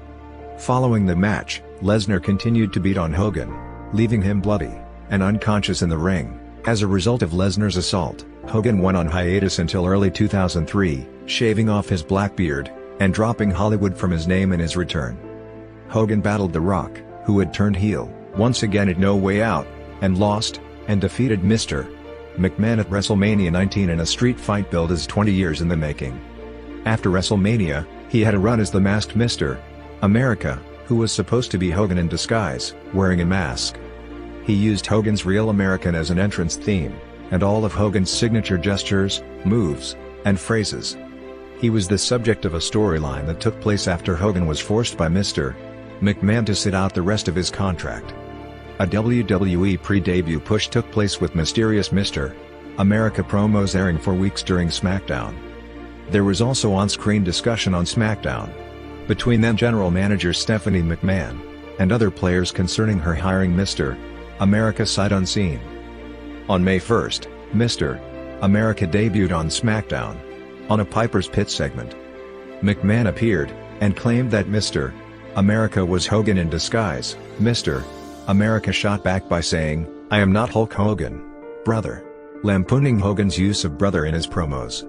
Following the match, Lesnar continued to beat on Hogan, leaving him bloody and unconscious in the ring. As a result of Lesnar's assault, Hogan went on hiatus until early 2003, shaving off his black beard and dropping Hollywood from his name in his return. Hogan battled The Rock, who had turned heel, once again at No Way Out, and lost, and defeated Mr. McMahon at WrestleMania 19 in a street fight billed as 20 years in the making. After WrestleMania, he had a run as the masked Mr. America, who was supposed to be Hogan in disguise, wearing a mask. He used Hogan's Real American as an entrance theme, and all of Hogan's signature gestures, moves, and phrases. He was the subject of a storyline that took place after Hogan was forced by Mr. McMahon to sit out the rest of his contract. A WWE pre-debut push took place with mysterious Mr. America promos airing for weeks during SmackDown. There was also on-screen discussion on SmackDown between then General Manager Stephanie McMahon and other players concerning her hiring Mr. America sight unseen. On May 1, Mr. America debuted on SmackDown on a Piper's Pit segment. McMahon appeared and claimed that Mr. America was Hogan in disguise. Mr. America shot back by saying, "I am not Hulk Hogan, brother," lampooning Hogan's use of brother in his promos.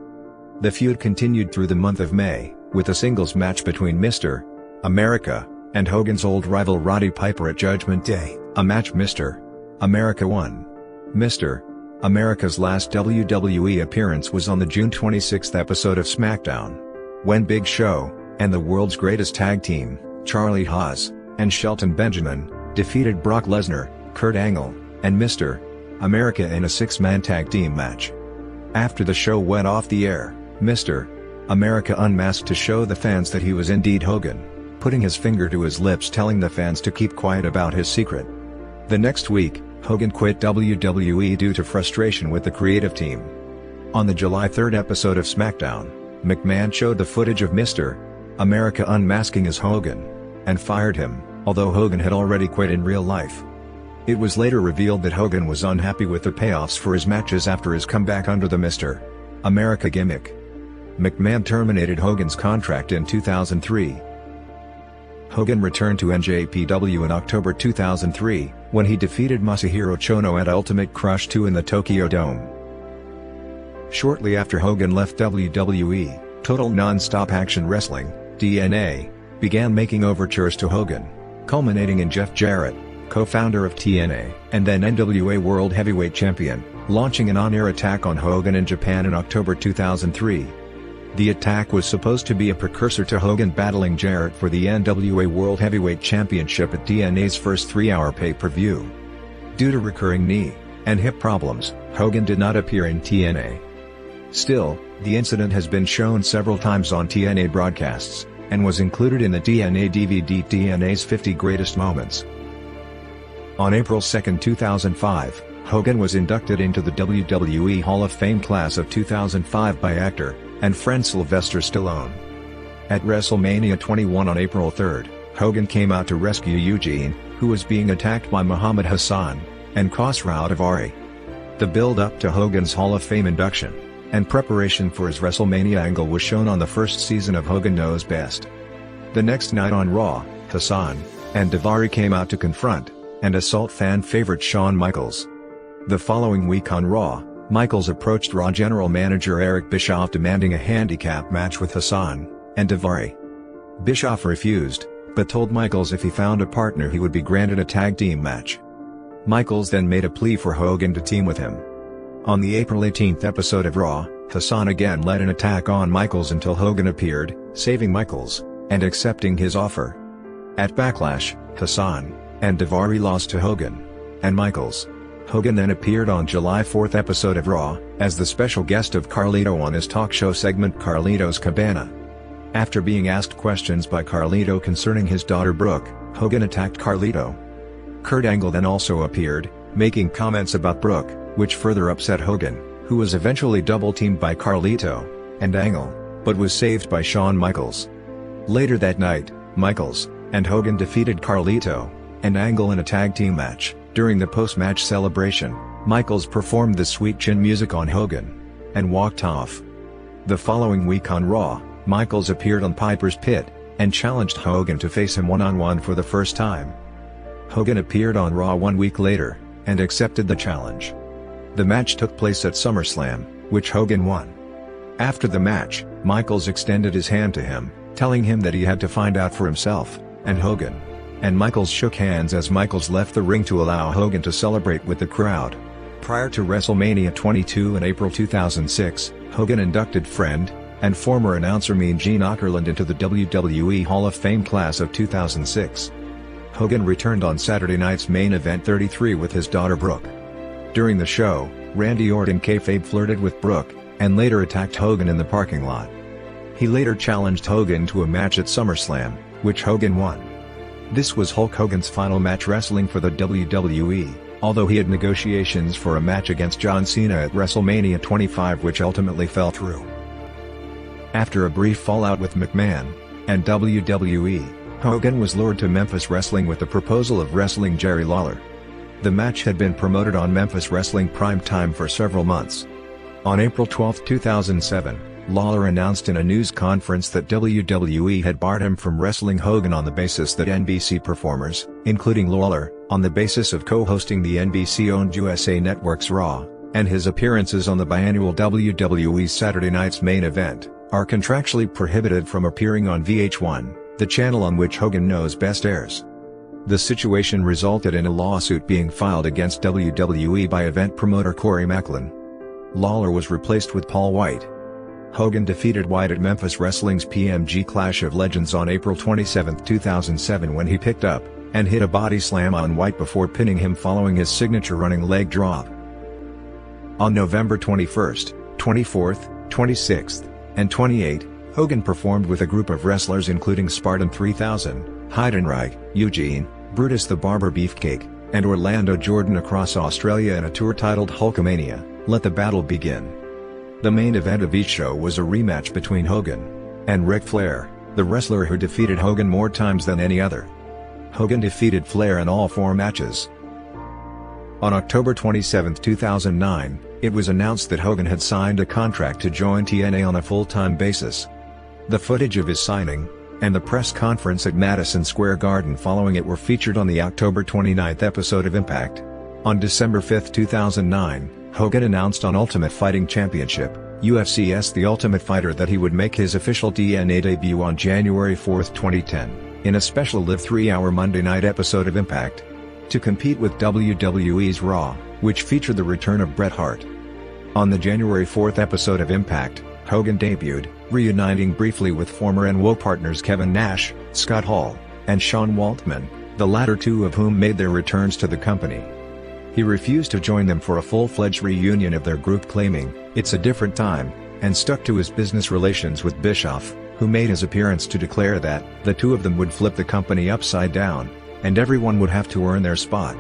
The feud continued through the month of May, with a singles match between Mr. America and Hogan's old rival Roddy Piper at Judgment Day, a match Mr. America won. Mr. America's last WWE appearance was on the June 26 episode of SmackDown, when Big Show and the world's greatest tag team, Charlie Haas and Shelton Benjamin, defeated Brock Lesnar, Kurt Angle, and Mr. America in a 6-man tag team match. After the show went off the air, Mr. America unmasked to show the fans that he was indeed Hogan, putting his finger to his lips telling the fans to keep quiet about his secret. The next week, Hogan quit WWE due to frustration with the creative team. On the July 3 episode of SmackDown, McMahon showed the footage of Mr. America unmasking as Hogan, and fired him, although Hogan had already quit in real life. It was later revealed that Hogan was unhappy with the payoffs for his matches after his comeback under the Mr. America gimmick. McMahon terminated Hogan's contract in 2003. Hogan returned to NJPW in October 2003, when he defeated Masahiro Chono at Ultimate Crush 2 in the Tokyo Dome. Shortly after Hogan left WWE, Total Non-Stop Action Wrestling, TNA, began making overtures to Hogan, culminating in Jeff Jarrett, co-founder of TNA, and then NWA World Heavyweight Champion, launching an on-air attack on Hogan in Japan in October 2003. The attack was supposed to be a precursor to Hogan battling Jarrett for the NWA World Heavyweight Championship at TNA's first 3-hour pay-per-view. Due to recurring knee and hip problems, Hogan did not appear in TNA. Still, the incident has been shown several times on TNA broadcasts, and was included in the TNA DVD TNA's 50 Greatest Moments. On April 2, 2005, Hogan was inducted into the WWE Hall of Fame class of 2005 by actor and friend Sylvester Stallone. At WrestleMania 21 on April 3, Hogan came out to rescue Eugene, who was being attacked by Muhammad Hassan and Khosrow Davari. The build-up to Hogan's Hall of Fame induction and preparation for his WrestleMania angle was shown on the first season of Hogan Knows Best. The next night on Raw, Hassan and Davari came out to confront and assault fan favorite Shawn Michaels. The following week on Raw, Michaels approached Raw general manager Eric Bischoff demanding a handicap match with Hassan and Davari. Bischoff refused, but told Michaels if he found a partner he would be granted a tag team match. Michaels then made a plea for Hogan to team with him. On the April 18th episode of Raw, Hassan again led an attack on Michaels until Hogan appeared, saving Michaels, and accepting his offer. At Backlash, Hassan and Daivari lost to Hogan and Michaels. Hogan then appeared on July 4th episode of Raw, as the special guest of Carlito on his talk show segment Carlito's Cabana. After being asked questions by Carlito concerning his daughter Brooke, Hogan attacked Carlito. Kurt Angle then also appeared, making comments about Brooke, which further upset Hogan, who was eventually double-teamed by Carlito and Angle, but was saved by Shawn Michaels. Later that night, Michaels and Hogan defeated Carlito and Angle in a tag team match. During the post-match celebration, Michaels performed the Sweet Chin music on Hogan and walked off. The following week on Raw, Michaels appeared on Piper's Pit and challenged Hogan to face him one-on-one for the first time. Hogan appeared on Raw 1 week later and accepted the challenge. The match took place at SummerSlam, which Hogan won. After the match, Michaels extended his hand to him, telling him that he had to find out for himself, and Hogan and Michaels shook hands as Michaels left the ring to allow Hogan to celebrate with the crowd. Prior to WrestleMania 22 in April 2006, Hogan inducted friend and former announcer Mean Gene Okerlund into the WWE Hall of Fame class of 2006. Hogan returned on Saturday night's Main Event 33 with his daughter Brooke. During the show, Randy Orton kayfabe flirted with Brooke, and later attacked Hogan in the parking lot. He later challenged Hogan to a match at SummerSlam, which Hogan won. This was Hulk Hogan's final match wrestling for the WWE, although he had negotiations for a match against John Cena at WrestleMania 25 which ultimately fell through. After a brief fallout with McMahon and WWE, Hogan was lured to Memphis Wrestling with the proposal of wrestling Jerry Lawler. The match had been promoted on Memphis Wrestling Primetime for several months. On April 12, 2007, Lawler announced in a news conference that WWE had barred him from wrestling Hogan on the basis that NBC performers, including Lawler, on the basis of co-hosting the NBC-owned USA Network's Raw, and his appearances on the biannual WWE Saturday Night's Main Event, are contractually prohibited from appearing on VH1, the channel on which Hogan Knows Best airs. The situation resulted in a lawsuit being filed against WWE by event promoter Corey Macklin. Lawler was replaced with Paul White. Hogan defeated White at Memphis Wrestling's PMG Clash of Legends on April 27, 2007 when he picked up and hit a body slam on White before pinning him following his signature running leg drop. On November 21st, 24th, 26th, and 28th, Hogan performed with a group of wrestlers including Spartan 3000, Heidenreich, Eugene, Brutus the Barber Beefcake, and Orlando Jordan across Australia in a tour titled Hulkamania, Let the Battle Begin. The main event of each show was a rematch between Hogan and Ric Flair, the wrestler who defeated Hogan more times than any other. Hogan defeated Flair in all 4 matches. On October 27, 2009, it was announced that Hogan had signed a contract to join TNA on a full-time basis. The footage of his signing and the press conference at Madison Square Garden following it were featured on the October 29th episode of Impact. On December 5, 2009, Hogan announced on Ultimate Fighting Championship, UFC's The Ultimate Fighter that he would make his official TNA debut on January 4, 2010, in a special live 3-hour Monday night episode of Impact, to compete with WWE's Raw, which featured the return of Bret Hart. On the January 4th episode of Impact, Hogan debuted, reuniting briefly with former NWO partners Kevin Nash, Scott Hall, and Sean Waltman, the latter two of whom made their returns to the company. He refused to join them for a full-fledged reunion of their group, claiming, "It's a different time," and stuck to his business relations with Bischoff, who made his appearance to declare that the two of them would flip the company upside down, and everyone would have to earn their spot.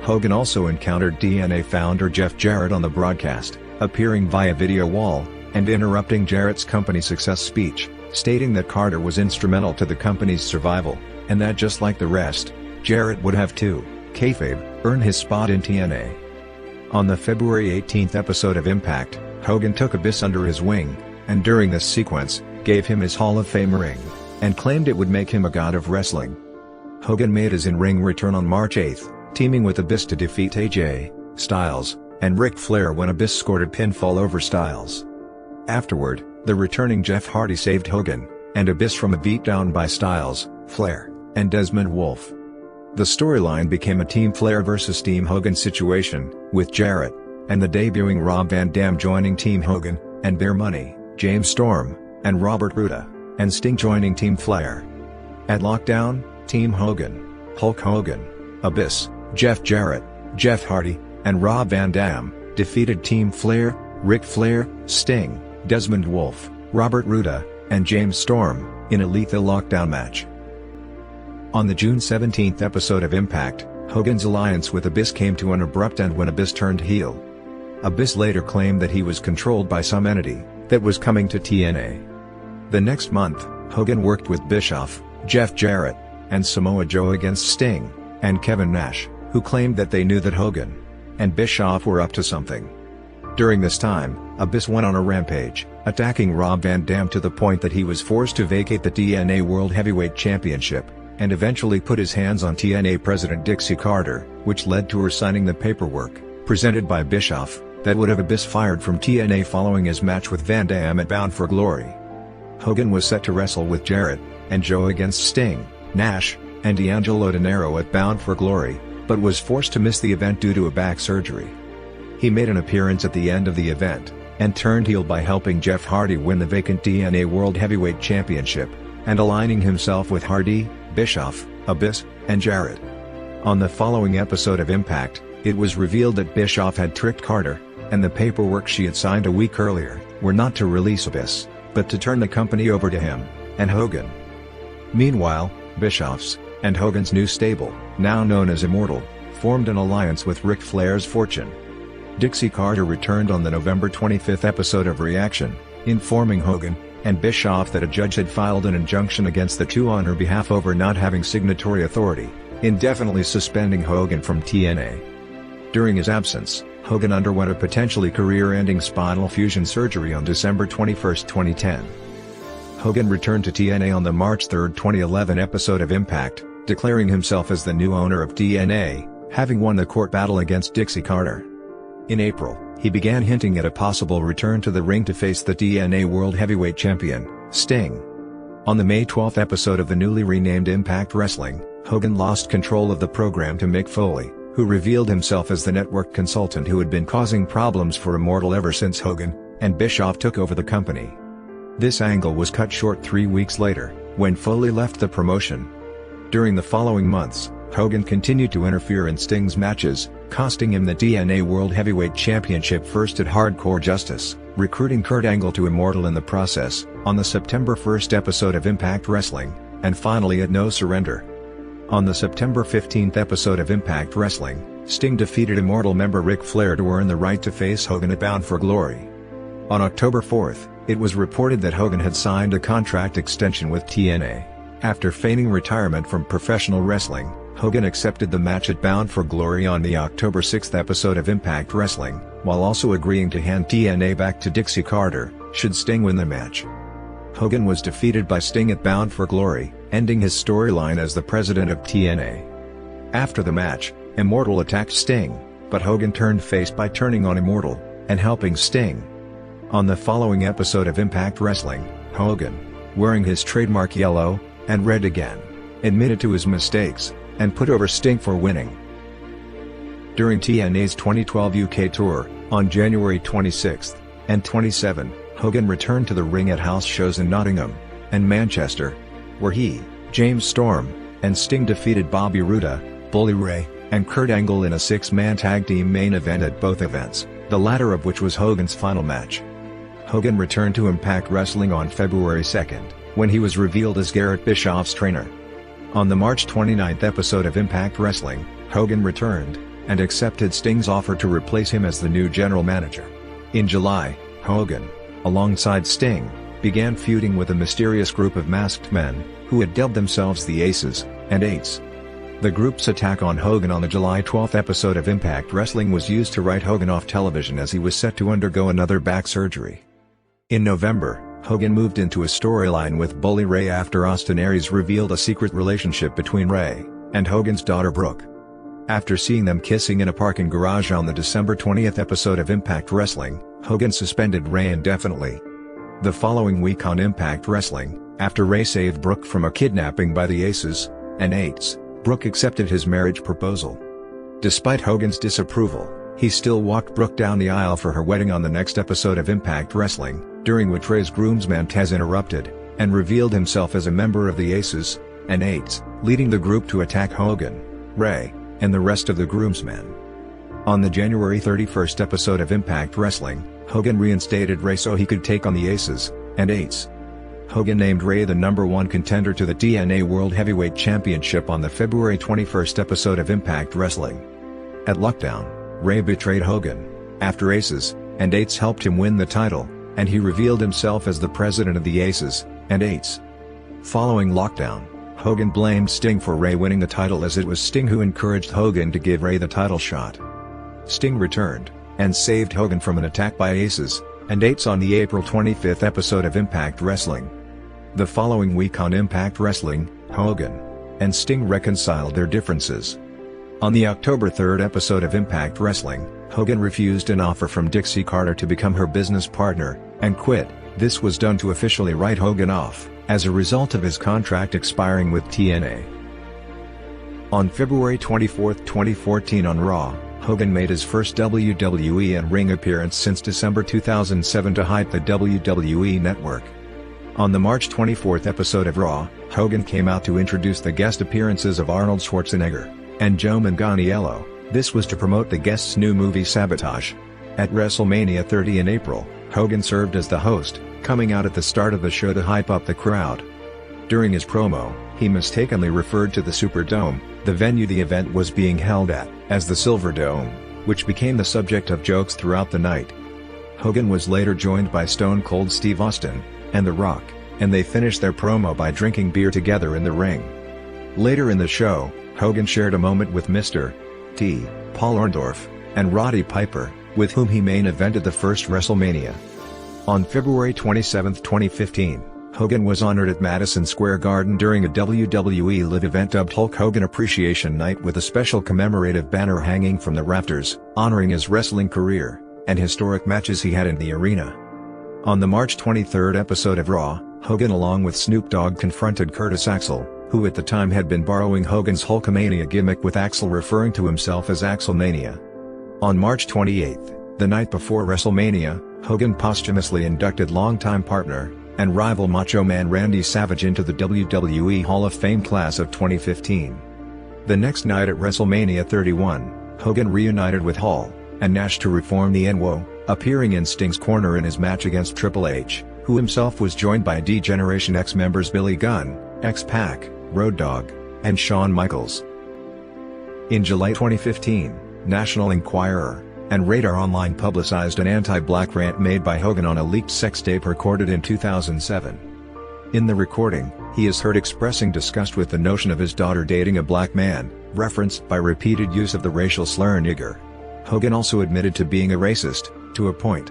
Hogan also encountered TNA founder Jeff Jarrett on the broadcast, appearing via video wall, and interrupting Jarrett's company success speech, stating that Carter was instrumental to the company's survival, and that just like the rest, Jarrett would have to, kayfabe, earn his spot in TNA. On the February 18th episode of Impact, Hogan took Abyss under his wing, and during this sequence, gave him his Hall of Fame ring, and claimed it would make him a god of wrestling. Hogan made his in-ring return on March 8th, teaming with Abyss to defeat AJ Styles and Ric Flair when Abyss scored a pinfall over Styles. Afterward, the returning Jeff Hardy saved Hogan and Abyss from a beatdown by Styles, Flair, and Desmond Wolfe. The storyline became a Team Flair vs Team Hogan situation, with Jarrett and the debuting Rob Van Dam joining Team Hogan, and Bear Money, James Storm, and Robert Roode, and Sting joining Team Flair. At Lockdown, Team Hogan, Hulk Hogan, Abyss, Jeff Jarrett, Jeff Hardy, and Rob Van Dam defeated Team Flair, Ric Flair, Sting, Desmond Wolfe, Robert Roode, and James Storm, in a lethal lockdown match. On the June 17 episode of Impact, Hogan's alliance with Abyss came to an abrupt end when Abyss turned heel. Abyss later claimed that he was controlled by some entity that was coming to TNA. The next month, Hogan worked with Bischoff, Jeff Jarrett, and Samoa Joe against Sting and Kevin Nash, who claimed that they knew that Hogan and Bischoff were up to something. During this time, Abyss went on a rampage, attacking Rob Van Dam to the point that he was forced to vacate the TNA World Heavyweight Championship, and eventually put his hands on TNA President Dixie Carter, which led to her signing the paperwork, presented by Bischoff, that would have Abyss fired from TNA following his match with Van Dam at Bound for Glory. Hogan was set to wrestle with Jarrett and Joe against Sting, Nash, and D'Angelo Dinero at Bound for Glory, but was forced to miss the event due to a back surgery. He made an appearance at the end of the event, and turned heel by helping Jeff Hardy win the vacant TNA World Heavyweight Championship, and aligning himself with Hardy, Bischoff, Abyss, and Jarrett. On the following episode of Impact, it was revealed that Bischoff had tricked Carter, and the paperwork she had signed a week earlier were not to release Abyss, but to turn the company over to him and Hogan. Meanwhile, Bischoff's and Hogan's new stable, now known as Immortal, formed an alliance with Ric Flair's Fortune. Dixie Carter returned on the November 25 episode of Reaction, informing Hogan and Bischoff that a judge had filed an injunction against the two on her behalf over not having signatory authority, indefinitely suspending Hogan from TNA. During his absence, Hogan underwent a potentially career-ending spinal fusion surgery on December 21, 2010. Hogan returned to TNA on the March 3, 2011 episode of Impact, declaring himself as the new owner of TNA, having won the court battle against Dixie Carter. In April, he began hinting at a possible return to the ring to face the TNA World Heavyweight Champion, Sting. On the May 12 episode of the newly renamed Impact Wrestling, Hogan lost control of the program to Mick Foley, who revealed himself as the network consultant who had been causing problems for Immortal ever since Hogan and Bischoff took over the company. This angle was cut short 3 weeks later, when Foley left the promotion. During the following months, Hogan continued to interfere in Sting's matches, costing him the TNA World Heavyweight Championship first at Hardcore Justice, recruiting Kurt Angle to Immortal in the process, on the September 1 episode of Impact Wrestling, and finally at No Surrender. On the September 15 episode of Impact Wrestling, Sting defeated Immortal member Ric Flair to earn the right to face Hogan at Bound for Glory. On October 4, it was reported that Hogan had signed a contract extension with TNA. After feigning retirement from professional wrestling, Hogan accepted the match at Bound for Glory on the October 6 episode of Impact Wrestling, while also agreeing to hand TNA back to Dixie Carter, should Sting win the match. Hogan was defeated by Sting at Bound for Glory, ending his storyline as the president of TNA. After the match, Immortal attacked Sting, but Hogan turned face by turning on Immortal and helping Sting. On the following episode of Impact Wrestling, Hogan, wearing his trademark yellow and red again, admitted to his mistakes and put over Sting for winning. During TNA's 2012 UK tour, on January 26 and 27, Hogan returned to the ring at house shows in Nottingham and Manchester, where he, James Storm, and Sting defeated Bobby Roode, Bully Ray, and Kurt Angle in a 6-man tag team main event at both events, the latter of which was Hogan's final match. Hogan returned to Impact Wrestling on February 2, when he was revealed as Garrett Bischoff's trainer. On the March 29 episode of Impact Wrestling, Hogan returned and accepted Sting's offer to replace him as the new general manager. In July, Hogan, alongside Sting, began feuding with a mysterious group of masked men, who had dubbed themselves the Aces and Eights. The group's attack on Hogan on the July 12 episode of Impact Wrestling was used to write Hogan off television as he was set to undergo another back surgery. In November, Hogan moved into a storyline with Bully Ray after Austin Aries revealed a secret relationship between Ray and Hogan's daughter Brooke. After seeing them kissing in a parking garage on the December 20 episode of Impact Wrestling, Hogan suspended Ray indefinitely. The following week on Impact Wrestling, after Ray saved Brooke from a kidnapping by the Aces, and 8s, Brooke accepted his marriage proposal. Despite Hogan's disapproval, he still walked Brooke down the aisle for her wedding on the next episode of Impact Wrestling, during which Ray's groomsman Tez interrupted, and revealed himself as a member of the Aces and 8s, leading the group to attack Hogan, Ray, and the rest of the groomsmen. On the January 31st episode of Impact Wrestling, Hogan reinstated Ray so he could take on the Aces and 8s. Hogan named Ray the #1 contender to the TNA World Heavyweight Championship on the February 21st episode of Impact Wrestling. At Lockdown, Ray betrayed Hogan, after Aces and 8s helped him win the title, and he revealed himself as the president of the Aces and 8s. Following Lockdown, Hogan blamed Sting for Ray winning the title, as it was Sting who encouraged Hogan to give Ray the title shot. Sting returned, and saved Hogan from an attack by Aces and 8s on the April 25th episode of Impact Wrestling. The following week on Impact Wrestling, Hogan and Sting reconciled their differences. On the October 3rd episode of Impact Wrestling, Hogan refused an offer from Dixie Carter to become her business partner, and quit. This was done to officially write Hogan off, as a result of his contract expiring with TNA. On February 24, 2014 on Raw, Hogan made his first WWE in-ring appearance since December 2007 to hype the WWE Network. On the March 24th episode of Raw, Hogan came out to introduce the guest appearances of Arnold Schwarzenegger and Joe Manganiello. This was to promote the guest's new movie Sabotage. At WrestleMania 30 in April, Hogan served as the host, coming out at the start of the show to hype up the crowd. During his promo, he mistakenly referred to the Superdome, the venue the event was being held at, as the Silver Dome, which became the subject of jokes throughout the night. Hogan was later joined by Stone Cold Steve Austin and The Rock, and they finished their promo by drinking beer together in the ring. Later in the show, Hogan shared a moment with Mr. T. Paul Orndorff and Roddy Piper, with whom he main evented the first WrestleMania. On February 27, 2015, Hogan was honored at Madison Square Garden during a WWE Live event dubbed Hulk Hogan Appreciation Night, with a special commemorative banner hanging from the rafters, honoring his wrestling career and historic matches he had in the arena. On the March 23rd episode of Raw, Hogan along with Snoop Dogg confronted Curtis Axel, who at the time had been borrowing Hogan's Hulkamania gimmick, with Axel referring to himself as Axelmania. On March 28, the night before WrestleMania, Hogan posthumously inducted longtime partner and rival Macho Man Randy Savage into the WWE Hall of Fame class of 2015. The next night at WrestleMania 31, Hogan reunited with Hall and Nash to reform the NWO, appearing in Sting's corner in his match against Triple H, who himself was joined by D-Generation X members Billy Gunn, X-Pac, Road Dogg, and Shawn Michaels. In July 2015, National Enquirer and Radar Online publicized an anti-black rant made by Hogan on a leaked sex tape recorded in 2007. In the recording, he is heard expressing disgust with the notion of his daughter dating a black man, referenced by repeated use of the racial slur nigger. Hogan also admitted to being a racist, to a point.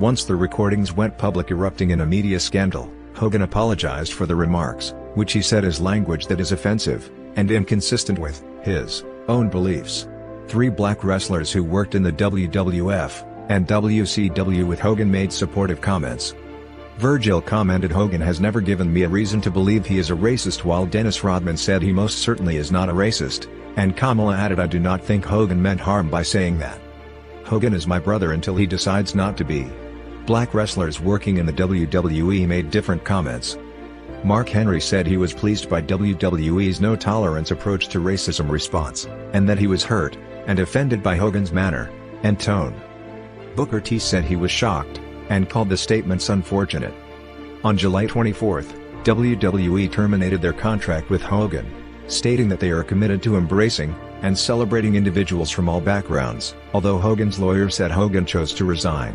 Once the recordings went public, erupting in a media scandal, Hogan apologized for the remarks, which he said is language that is offensive and inconsistent with his own beliefs. 3 black wrestlers who worked in the WWF and WCW with Hogan made supportive comments. Virgil commented, "Hogan has never given me a reason to believe he is a racist," while Dennis Rodman said he most certainly is not a racist, and Kamala added, "I do not think Hogan meant harm by saying that. Hogan is my brother until he decides not to be." Black wrestlers working in the WWE made different comments. Mark Henry said he was pleased by WWE's no-tolerance approach to racism response, and that he was hurt and offended by Hogan's manner and tone. Booker T said he was shocked and called the statements unfortunate. On July 24, WWE terminated their contract with Hogan, stating that they are committed to embracing and celebrating individuals from all backgrounds, although Hogan's lawyer said Hogan chose to resign.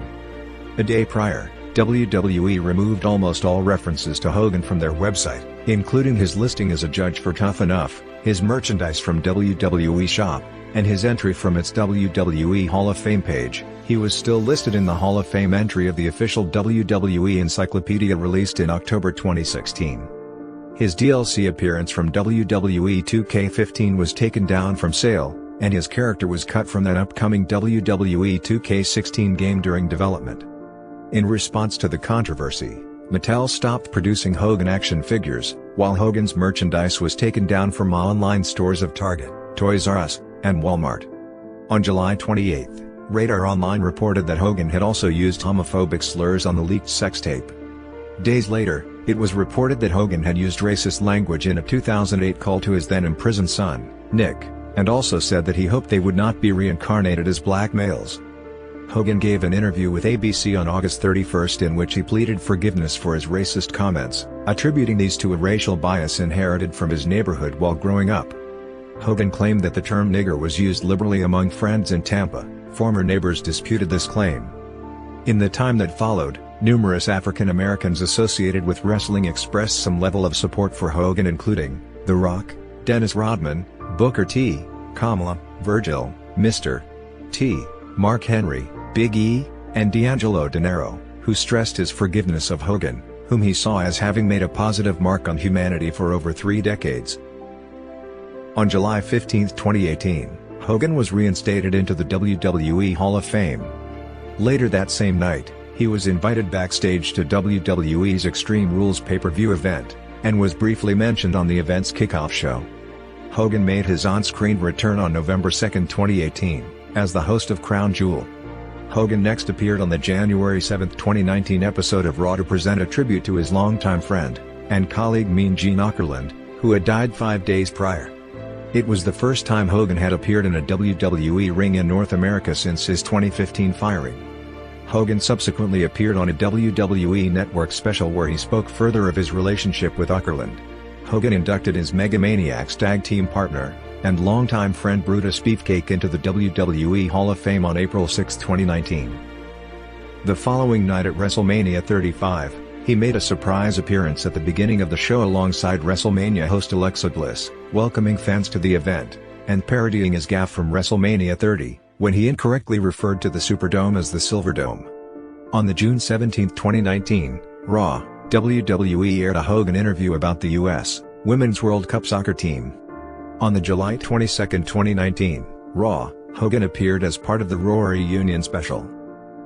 A day prior, WWE removed almost all references to Hogan from their website, including his listing as a judge for Tough Enough, his merchandise from WWE Shop, and his entry from its WWE Hall of Fame page. He was still listed in the Hall of Fame entry of the official WWE Encyclopedia released in October 2016. His DLC appearance from WWE 2K15 was taken down from sale, and his character was cut from that upcoming WWE 2K16 game during development. In response to the controversy, Mattel stopped producing Hogan action figures, while Hogan's merchandise was taken down from online stores of Target, Toys R Us, and Walmart. On July 28, Radar Online reported that Hogan had also used homophobic slurs on the leaked sex tape. Days later, it was reported that Hogan had used racist language in a 2008 call to his then-imprisoned son, Nick, and also said that he hoped they would not be reincarnated as black males. Hogan gave an interview with ABC on August 31 in which he pleaded forgiveness for his racist comments, attributing these to a racial bias inherited from his neighborhood while growing up. Hogan claimed that the term nigger was used liberally among friends in Tampa. Former neighbors disputed this claim. In the time that followed, numerous African Americans associated with wrestling expressed some level of support for Hogan, including The Rock, Dennis Rodman, Booker T, Kamala, Virgil, Mr. T, Mark Henry, Big E, and D'Angelo Dinero, who stressed his forgiveness of Hogan, whom he saw as having made a positive mark on humanity for over 3 decades. On July 15, 2018, Hogan was reinstated into the WWE Hall of Fame. Later that same night, he was invited backstage to WWE's Extreme Rules pay-per-view event, and was briefly mentioned on the event's kickoff show. Hogan made his on-screen return on November 2, 2018, as the host of Crown Jewel. Hogan next appeared on the January 7, 2019 episode of Raw to present a tribute to his longtime friend and colleague Mean Gene Okerlund, who had died 5 days prior. It was the first time Hogan had appeared in a WWE ring in North America since his 2015 firing. Hogan subsequently appeared on a WWE Network special where he spoke further of his relationship with Okerlund. Hogan inducted his Megamaniacs tag team partner and longtime friend Brutus Beefcake into the WWE Hall of Fame on April 6, 2019. The following night at WrestleMania 35, he made a surprise appearance at the beginning of the show alongside WrestleMania host Alexa Bliss, welcoming fans to the event, and parodying his gaffe from WrestleMania 30, when he incorrectly referred to the Superdome as the Silverdome. On the June 17, 2019, Raw, WWE aired a Hogan interview about the U.S. Women's World Cup soccer team. On the July 22, 2019, Raw, Hogan appeared as part of the Raw Reunion special.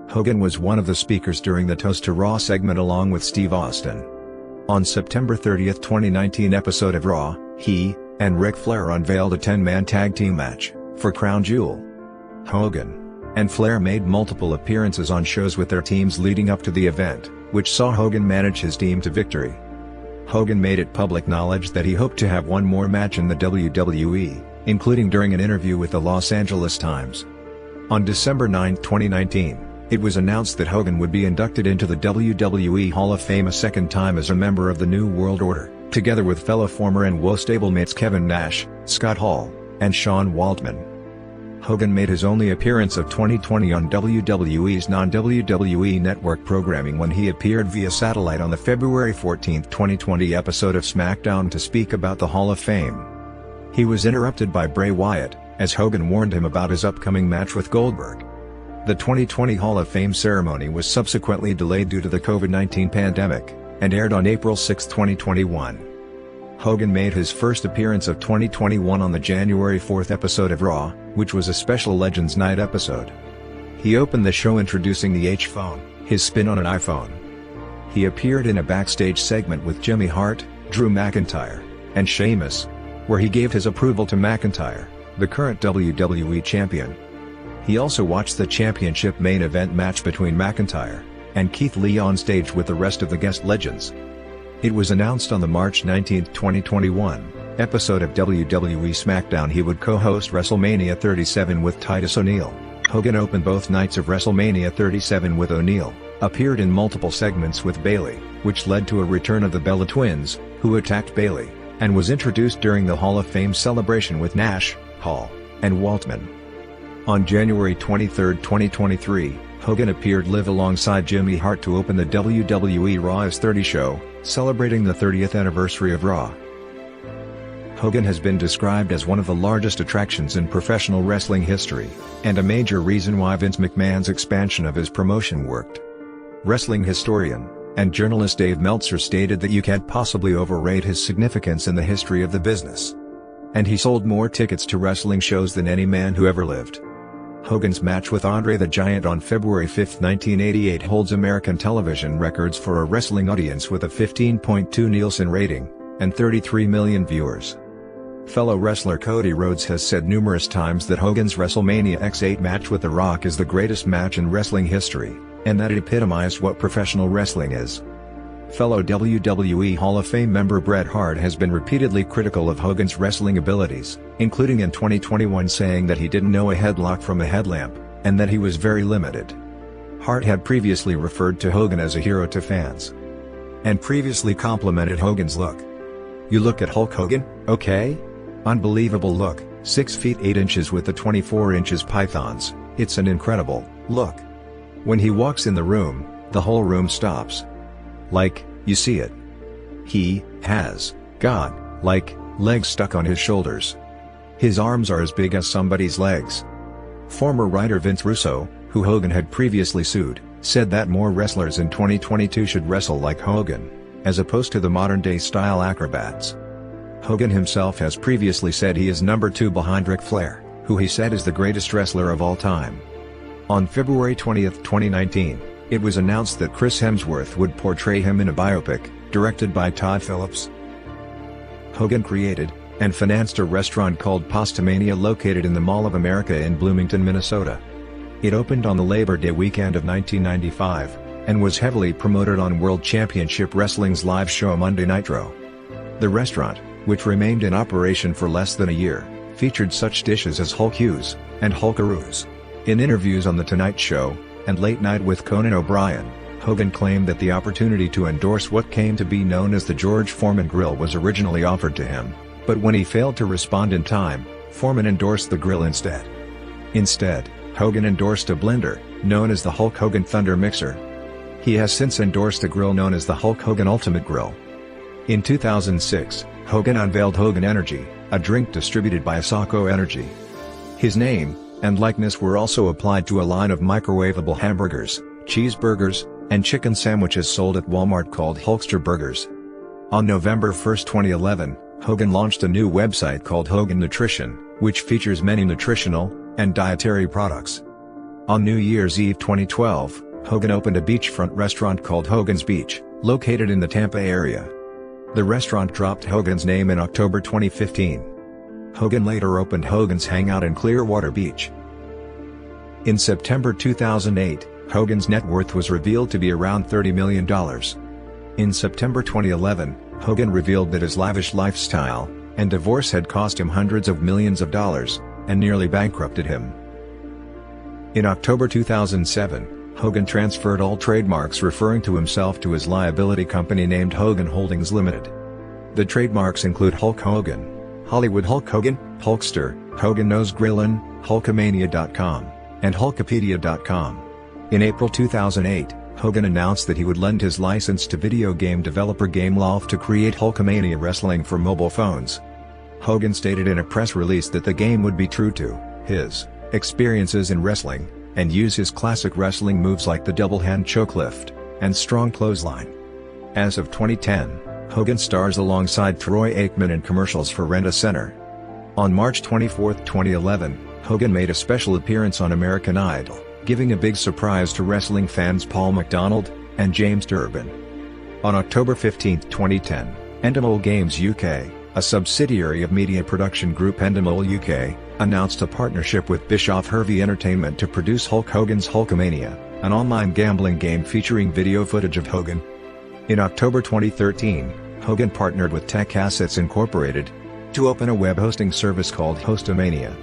Hogan was one of the speakers during the Toast to Raw segment along with Steve Austin. On September 30, 2019 episode of Raw, he and Ric Flair unveiled a 10-man tag team match for Crown Jewel. Hogan and Flair made multiple appearances on shows with their teams leading up to the event, which saw Hogan manage his team to victory. Hogan made it public knowledge that he hoped to have one more match in the WWE, including during an interview with the Los Angeles Times. On December 9, 2019, it was announced that Hogan would be inducted into the WWE Hall of Fame a second time as a member of the New World Order, together with fellow former NWO stablemates Kevin Nash, Scott Hall, and Sean Waltman. Hogan made his only appearance of 2020 on WWE's non-WWE network programming when he appeared via satellite on the February 14, 2020 episode of SmackDown to speak about the Hall of Fame. He was interrupted by Bray Wyatt, as Hogan warned him about his upcoming match with Goldberg. The 2020 Hall of Fame ceremony was subsequently delayed due to the COVID-19 pandemic, and aired on April 6, 2021. Hogan made his first appearance of 2021 on the January 4 episode of Raw, which was a special Legends Night episode. He opened the show introducing the H-Phone, his spin on an iPhone. He appeared in a backstage segment with Jimmy Hart, Drew McIntyre, and Sheamus, where he gave his approval to McIntyre, the current WWE Champion. He also watched the championship main event match between McIntyre and Keith Lee on stage with the rest of the guest legends. It was announced on the March 19, 2021, episode of WWE SmackDown he would co-host WrestleMania 37 with Titus O'Neil. Hogan opened both nights of WrestleMania 37 with O'Neil, appeared in multiple segments with Bayley, which led to a return of the Bella Twins, who attacked Bayley, and was introduced during the Hall of Fame celebration with Nash, Hall, and Waltman. On January 23, 2023, Hogan appeared live alongside Jimmy Hart to open the WWE Raw's 30 show, celebrating the 30th anniversary of Raw. Hogan has been described as one of the largest attractions in professional wrestling history, and a major reason why Vince McMahon's expansion of his promotion worked. Wrestling historian and journalist Dave Meltzer stated that you can't possibly overrate his significance in the history of the business. And he sold more tickets to wrestling shows than any man who ever lived. Hogan's match with Andre the Giant on February 5, 1988 holds American television records for a wrestling audience with a 15.2 Nielsen rating, and 33 million viewers. Fellow wrestler Cody Rhodes has said numerous times that Hogan's WrestleMania X8 match with The Rock is the greatest match in wrestling history, and that it epitomized what professional wrestling is. Fellow WWE Hall of Fame member Bret Hart has been repeatedly critical of Hogan's wrestling abilities, including in 2021 saying that he didn't know a headlock from a headlamp, and that he was very limited. Hart had previously referred to Hogan as a hero to fans, and previously complimented Hogan's look. "You look at Hulk Hogan, okay? Unbelievable look, 6 feet 8 inches with the 24 inches pythons, it's an incredible look. When he walks in the room, the whole room stops. Like, you see it. He has got, like, legs stuck on his shoulders. His arms are as big as somebody's legs." Former writer Vince Russo, who Hogan had previously sued, said that more wrestlers in 2022 should wrestle like Hogan, as opposed to the modern-day style acrobats. Hogan himself has previously said he is number 2 behind Ric Flair, who he said is the greatest wrestler of all time. On February 20, 2019, it was announced that Chris Hemsworth would portray him in a biopic, directed by Todd Phillips. Hogan created and financed a restaurant called Pastamania located in the Mall of America in Bloomington, Minnesota. It opened on the Labor Day weekend of 1995, and was heavily promoted on World Championship Wrestling's live show Monday Nitro. The restaurant, which remained in operation for less than a year, featured such dishes as Hulk Hughes and Hulkaroos. In interviews on The Tonight Show and Late Night with Conan O'Brien, Hogan claimed that the opportunity to endorse what came to be known as the George Foreman Grill was originally offered to him, but when he failed to respond in time, Foreman endorsed the grill instead. Instead, Hogan endorsed a blender, known as the Hulk Hogan Thunder Mixer. He has since endorsed a grill known as the Hulk Hogan Ultimate Grill. In 2006, Hogan unveiled Hogan Energy, a drink distributed by Saco Energy. His name and likeness were also applied to a line of microwavable hamburgers, cheeseburgers, and chicken sandwiches sold at Walmart called Hulkster Burgers. On November 1, 2011, Hogan launched a new website called Hogan Nutrition, which features many nutritional and dietary products. On New Year's Eve 2012, Hogan opened a beachfront restaurant called Hogan's Beach, located in the Tampa area. The restaurant dropped Hogan's name in October 2015. Hogan later opened Hogan's Hangout in Clearwater Beach. In September 2008, Hogan's net worth was revealed to be around $30 million. In September 2011, Hogan revealed that his lavish lifestyle and divorce had cost him hundreds of millions of dollars, and nearly bankrupted him. In October 2007, Hogan transferred all trademarks referring to himself to his liability company named Hogan Holdings Limited. The trademarks include Hulk Hogan, Hollywood Hulk Hogan, Hulkster, Hogan Knows Grillin', Hulkamania.com, and Hulkapedia.com. In April 2008, Hogan announced that he would lend his license to video game developer Gameloft to create Hulkamania Wrestling for mobile phones. Hogan stated in a press release that the game would be true to his experiences in wrestling, and use his classic wrestling moves like the double hand chokelift and strong clothesline. As of 2010, Hogan stars alongside Troy Aikman in commercials for Rent-A-Center. On March 24, 2011, Hogan made a special appearance on American Idol, giving a big surprise to wrestling fans Paul McDonald and James Durbin. On October 15, 2010, Endemol Games UK, a subsidiary of media production group Endemol UK, announced a partnership with Bischoff Hervey Entertainment to produce Hulk Hogan's Hulkamania, an online gambling game featuring video footage of Hogan. In October 2013, Hogan partnered with Tech Assets Incorporated to open a web hosting service called Hostomania.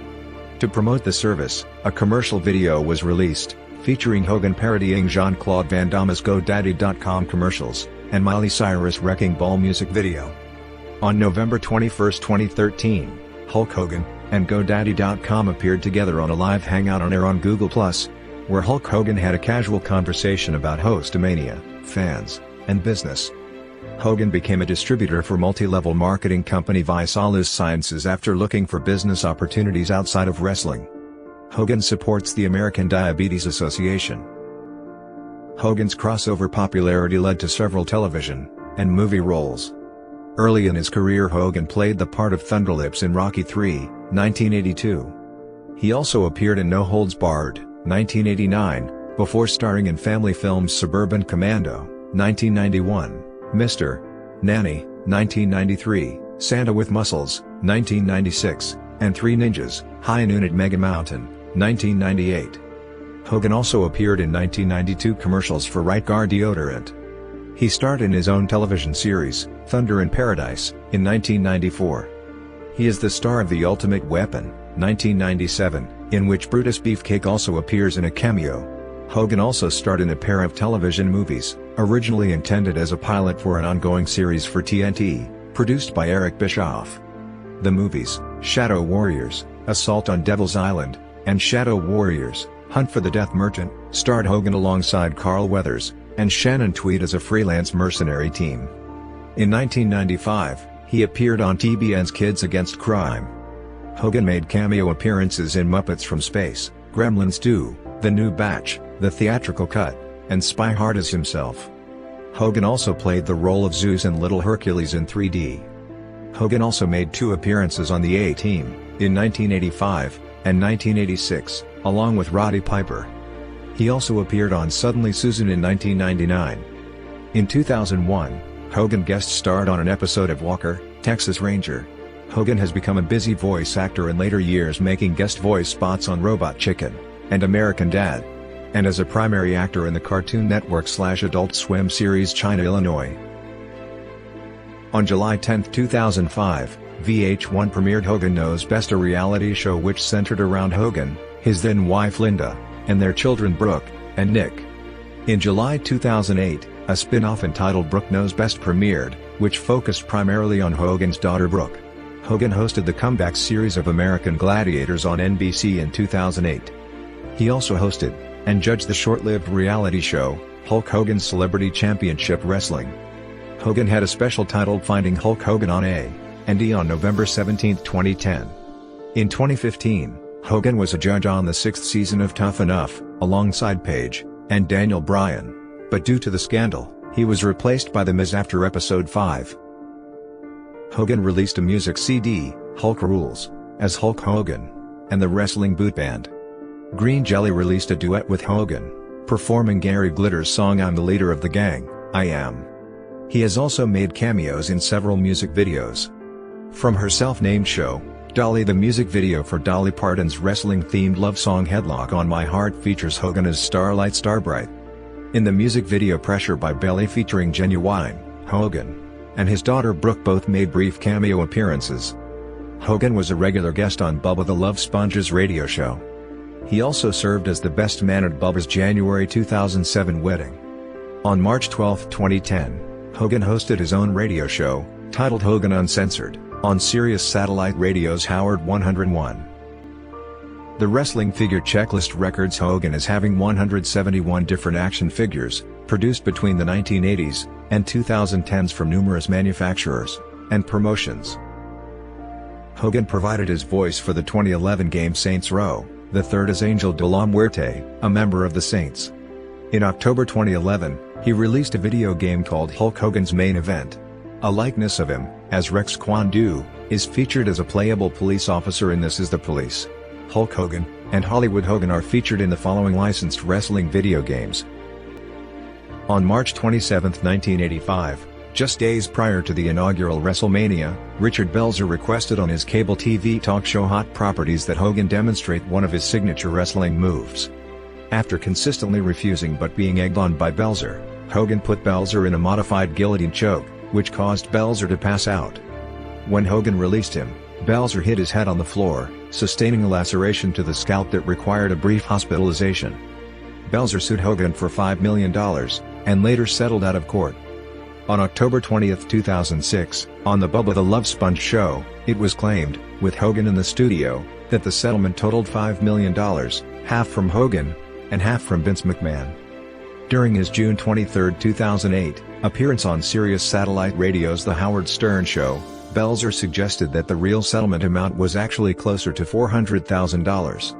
To promote the service, a commercial video was released, featuring Hogan parodying Jean-Claude Van Damme's GoDaddy.com commercials, and Miley Cyrus' Wrecking Ball music video. On November 21, 2013, Hulk Hogan and GoDaddy.com appeared together on a live hangout on air on Google+, where Hulk Hogan had a casual conversation about Hostomania, fans, and business. Hogan became a distributor for multi-level marketing company Visalis Sciences after looking for business opportunities outside of wrestling. Hogan supports the American Diabetes Association. Hogan's crossover popularity led to several television and movie roles. Early in his career, Hogan played the part of Thunderlips in Rocky III, 1982. He also appeared in No Holds Barred, 1989, before starring in family films Suburban Commando, 1991, Mr. Nanny, 1993, Santa with Muscles, 1996, and Three Ninjas, High Noon at Mega Mountain, 1998. Hogan also appeared in 1992 commercials for Right Guard deodorant. He starred in his own television series, Thunder in Paradise, in 1994. He is the star of The Ultimate Weapon, 1997, in which Brutus Beefcake also appears in a cameo. Hogan also starred in a pair of television movies, originally intended as a pilot for an ongoing series for TNT, produced by Eric Bischoff. The movies, Shadow Warriors, Assault on Devil's Island, and Shadow Warriors, Hunt for the Death Merchant, starred Hogan alongside Carl Weathers and Shannon Tweed as a freelance mercenary team. In 1995, he appeared on TBN's Kids Against Crime. Hogan made cameo appearances in Muppets from Space, Gremlins 2, The New Batch, The Theatrical Cut, and Spy Hard as himself. Hogan also played the role of Zeus in Little Hercules in 3D. Hogan also made 2 appearances on the A-Team, in 1985 and 1986, along with Roddy Piper. He also appeared on Suddenly Susan in 1999. In 2001, Hogan guest-starred on an episode of Walker, Texas Ranger. Hogan has become a busy voice actor in later years, making guest voice spots on Robot Chicken and American Dad, and as a primary actor in the Cartoon Network/Adult Swim series China, Illinois. On July 10, 2005, VH1 premiered Hogan Knows Best, a reality show which centered around Hogan, his then wife Linda, and their children Brooke and Nick. In July 2008, a spin-off entitled Brooke Knows Best premiered, which focused primarily on Hogan's daughter Brooke. Hogan hosted the comeback series of American Gladiators on NBC in 2008. He also hosted and judged the short-lived reality show, Hulk Hogan's Celebrity Championship Wrestling. Hogan had a special titled Finding Hulk Hogan on A&E on November 17, 2010. In 2015, Hogan was a judge on the 6th season of Tough Enough, alongside Paige and Daniel Bryan, but due to the scandal, he was replaced by The Miz after episode 5. Hogan released a music CD, Hulk Rules, as Hulk Hogan and the Wrestling Boot Band. Green Jelly released a duet with Hogan, performing Gary Glitter's song I'm the Leader of the Gang, I Am. He has also made cameos in several music videos. From her self-named show, Dolly, the music video for Dolly Parton's wrestling-themed love song Headlock on My Heart features Hogan as Starlight Starbright. In the music video Pressure by Belly featuring Genuine, Hogan and his daughter Brooke both made brief cameo appearances. Hogan was a regular guest on Bubba the Love Sponge's radio show. He also served as the best man at Bubba's January 2007 wedding. On March 12, 2010, Hogan hosted his own radio show, titled Hogan Uncensored, on Sirius Satellite Radio's Howard 101. The wrestling figure checklist records Hogan as having 171 different action figures, produced between the 1980s and 2010s from numerous manufacturers and promotions. Hogan provided his voice for the 2011 game Saints Row, the third as Angel de la Muerte, a member of the Saints. In October 2011, he released a video game called Hulk Hogan's Main Event. A likeness of him, as Rex Kwandu, is featured as a playable police officer in This Is the Police. Hulk Hogan and Hollywood Hogan are featured in the following licensed wrestling video games. On March 27, 1985, just days prior to the inaugural WrestleMania, Richard Belzer requested on his cable TV talk show Hot Properties that Hogan demonstrate one of his signature wrestling moves. After consistently refusing but being egged on by Belzer, Hogan put Belzer in a modified guillotine choke, which caused Belzer to pass out. When Hogan released him, Belzer hit his head on the floor, sustaining a laceration to the scalp that required a brief hospitalization. Belzer sued Hogan for $5 million, and later settled out of court. On October 20, 2006, on the Bubba the Love Sponge show, it was claimed, with Hogan in the studio, that the settlement totaled $5 million, half from Hogan and half from Vince McMahon. During his June 23, 2008, appearance on Sirius Satellite Radio's The Howard Stern Show, Belzer suggested that the real settlement amount was actually closer to $400,000.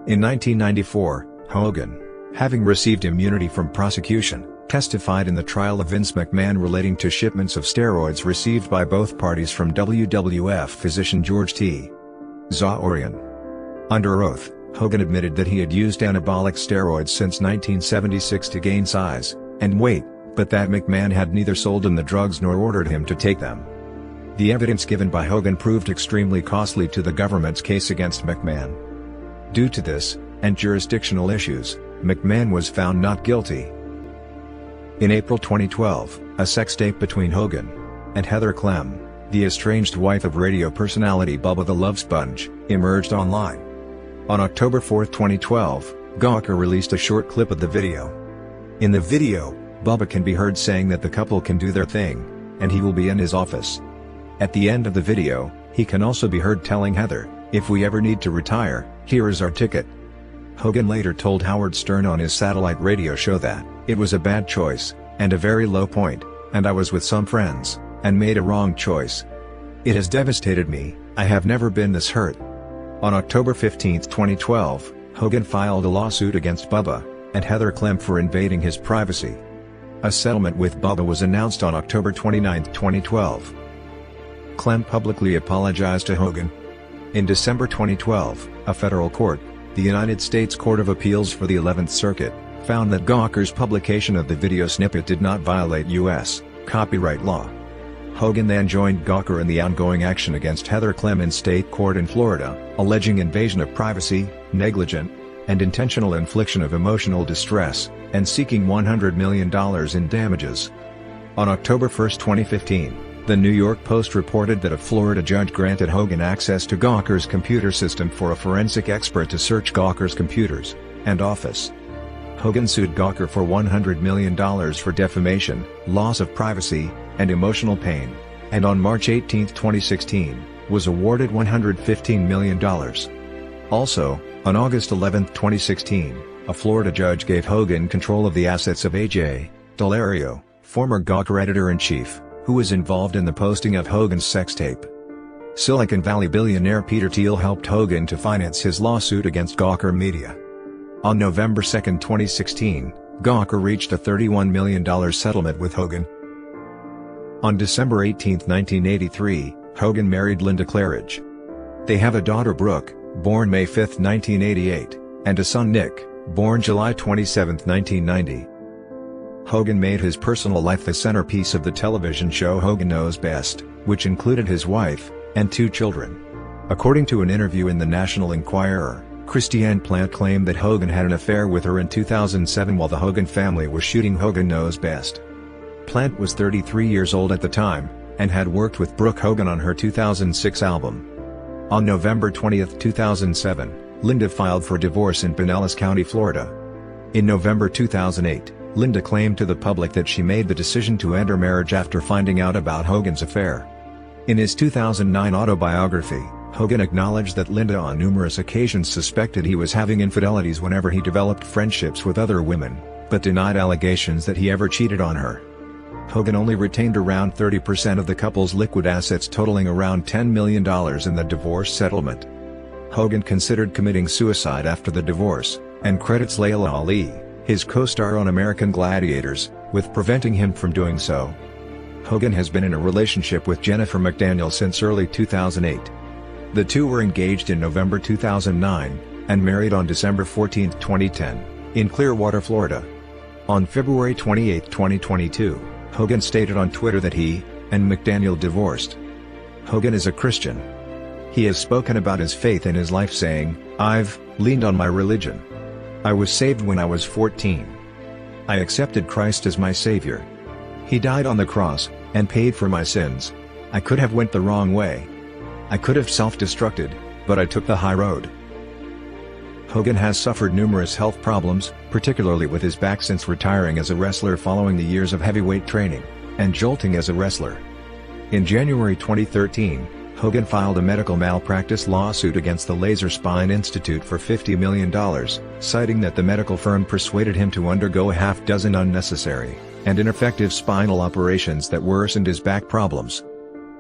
In 1994, Hogan, having received immunity from prosecution, testified in the trial of Vince McMahon relating to shipments of steroids received by both parties from WWF physician George T. Zaorian. Under oath, Hogan admitted that he had used anabolic steroids since 1976 to gain size and weight, but that McMahon had neither sold him the drugs nor ordered him to take them. The evidence given by Hogan proved extremely costly to the government's case against McMahon. Due to this, and jurisdictional issues, McMahon was found not guilty. In April 2012, a sex tape between Hogan and Heather Clem, the estranged wife of radio personality Bubba the Love Sponge, emerged online. On October 4, 2012, Gawker released a short clip of the video. In the video, Bubba can be heard saying that the couple can do their thing, and he will be in his office. At the end of the video, he can also be heard telling Heather, "If we ever need to retire, here is our ticket." Hogan later told Howard Stern on his satellite radio show that, "It was a bad choice, and a very low point, and I was with some friends, and made a wrong choice. It has devastated me, I have never been this hurt." On October 15, 2012, Hogan filed a lawsuit against Bubba and Heather Clem for invading his privacy. A settlement with Bubba was announced on October 29, 2012. Clem publicly apologized to Hogan. In December 2012, a federal court, the United States Court of Appeals for the 11th Circuit, found that Gawker's publication of the video snippet did not violate U.S. copyright law. Hogan then joined Gawker in the ongoing action against Heather Clem in state court in Florida, alleging invasion of privacy, negligent, and intentional infliction of emotional distress, and seeking $100 million in damages. On October 1, 2015, the New York Post reported that a Florida judge granted Hogan access to Gawker's computer system for a forensic expert to search Gawker's computers and office. Hogan sued Gawker for $100 million for defamation, loss of privacy, and emotional pain, and on March 18, 2016, was awarded $115 million. Also, on August 11, 2016, a Florida judge gave Hogan control of the assets of A.J. Delario, former Gawker editor-in-chief, who was involved in the posting of Hogan's sex tape. Silicon Valley billionaire Peter Thiel helped Hogan to finance his lawsuit against Gawker Media. On November 2, 2016, Gawker reached a $31 million settlement with Hogan. On December 18, 1983, Hogan married Linda Claridge. They have a daughter Brooke, born May 5, 1988, and a son Nick, born July 27, 1990. Hogan made his personal life the centerpiece of the television show Hogan Knows Best, which included his wife and 2 children. According to an interview in the National Enquirer, Christiane Plant claimed that Hogan had an affair with her in 2007 while the Hogan family was shooting Hogan Knows Best. Plant was 33 years old at the time, and had worked with Brooke Hogan on her 2006 album. On November 20, 2007, Linda filed for divorce in Pinellas County, Florida. In November 2008, Linda claimed to the public that she made the decision to end her marriage after finding out about Hogan's affair. In his 2009 autobiography, Hogan acknowledged that Linda on numerous occasions suspected he was having infidelities whenever he developed friendships with other women, but denied allegations that he ever cheated on her. Hogan only retained around 30% of the couple's liquid assets, totaling around $10 million in the divorce settlement. Hogan considered committing suicide after the divorce, and credits Layla Ali, his co-star on American Gladiators, with preventing him from doing so. Hogan has been in a relationship with Jennifer McDaniel since early 2008. The two were engaged in November 2009, and married on December 14, 2010, in Clearwater, Florida. On February 28, 2022, Hogan stated on Twitter that he and McDaniel divorced. Hogan is a Christian. He has spoken about his faith in his life, saying, "I've leaned on my religion. I was saved when I was 14. I accepted Christ as my Savior. He died on the cross, and paid for my sins. I could have went the wrong way. I could have self-destructed, but I took the high road." Hogan has suffered numerous health problems, particularly with his back, since retiring as a wrestler following the years of heavyweight training and jolting as a wrestler. In January 2013, Hogan filed a medical malpractice lawsuit against the Laser Spine Institute for $50 million, citing that the medical firm persuaded him to undergo a half-dozen unnecessary and ineffective spinal operations that worsened his back problems.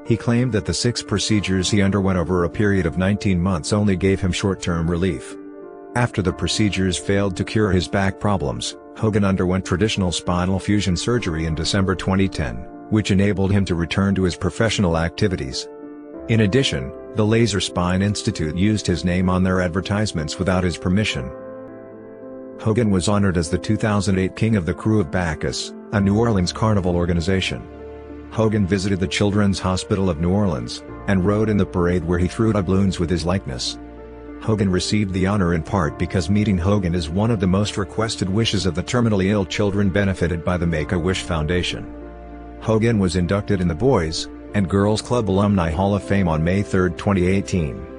He claimed that the 6 procedures he underwent over a period of 19 months only gave him short-term relief. After the procedures failed to cure his back problems, Hogan underwent traditional spinal fusion surgery in December 2010, which enabled him to return to his professional activities. In addition, the Laser Spine Institute used his name on their advertisements without his permission. Hogan was honored as the 2008 King of the Crew of Bacchus, a New Orleans carnival organization. Hogan visited the Children's Hospital of New Orleans, and rode in the parade where he threw doubloons with his likeness. Hogan received the honor in part because meeting Hogan is one of the most requested wishes of the terminally ill children benefited by the Make-A-Wish Foundation. Hogan was inducted in the Boys and Girls Club Alumni Hall of Fame on May 3, 2018.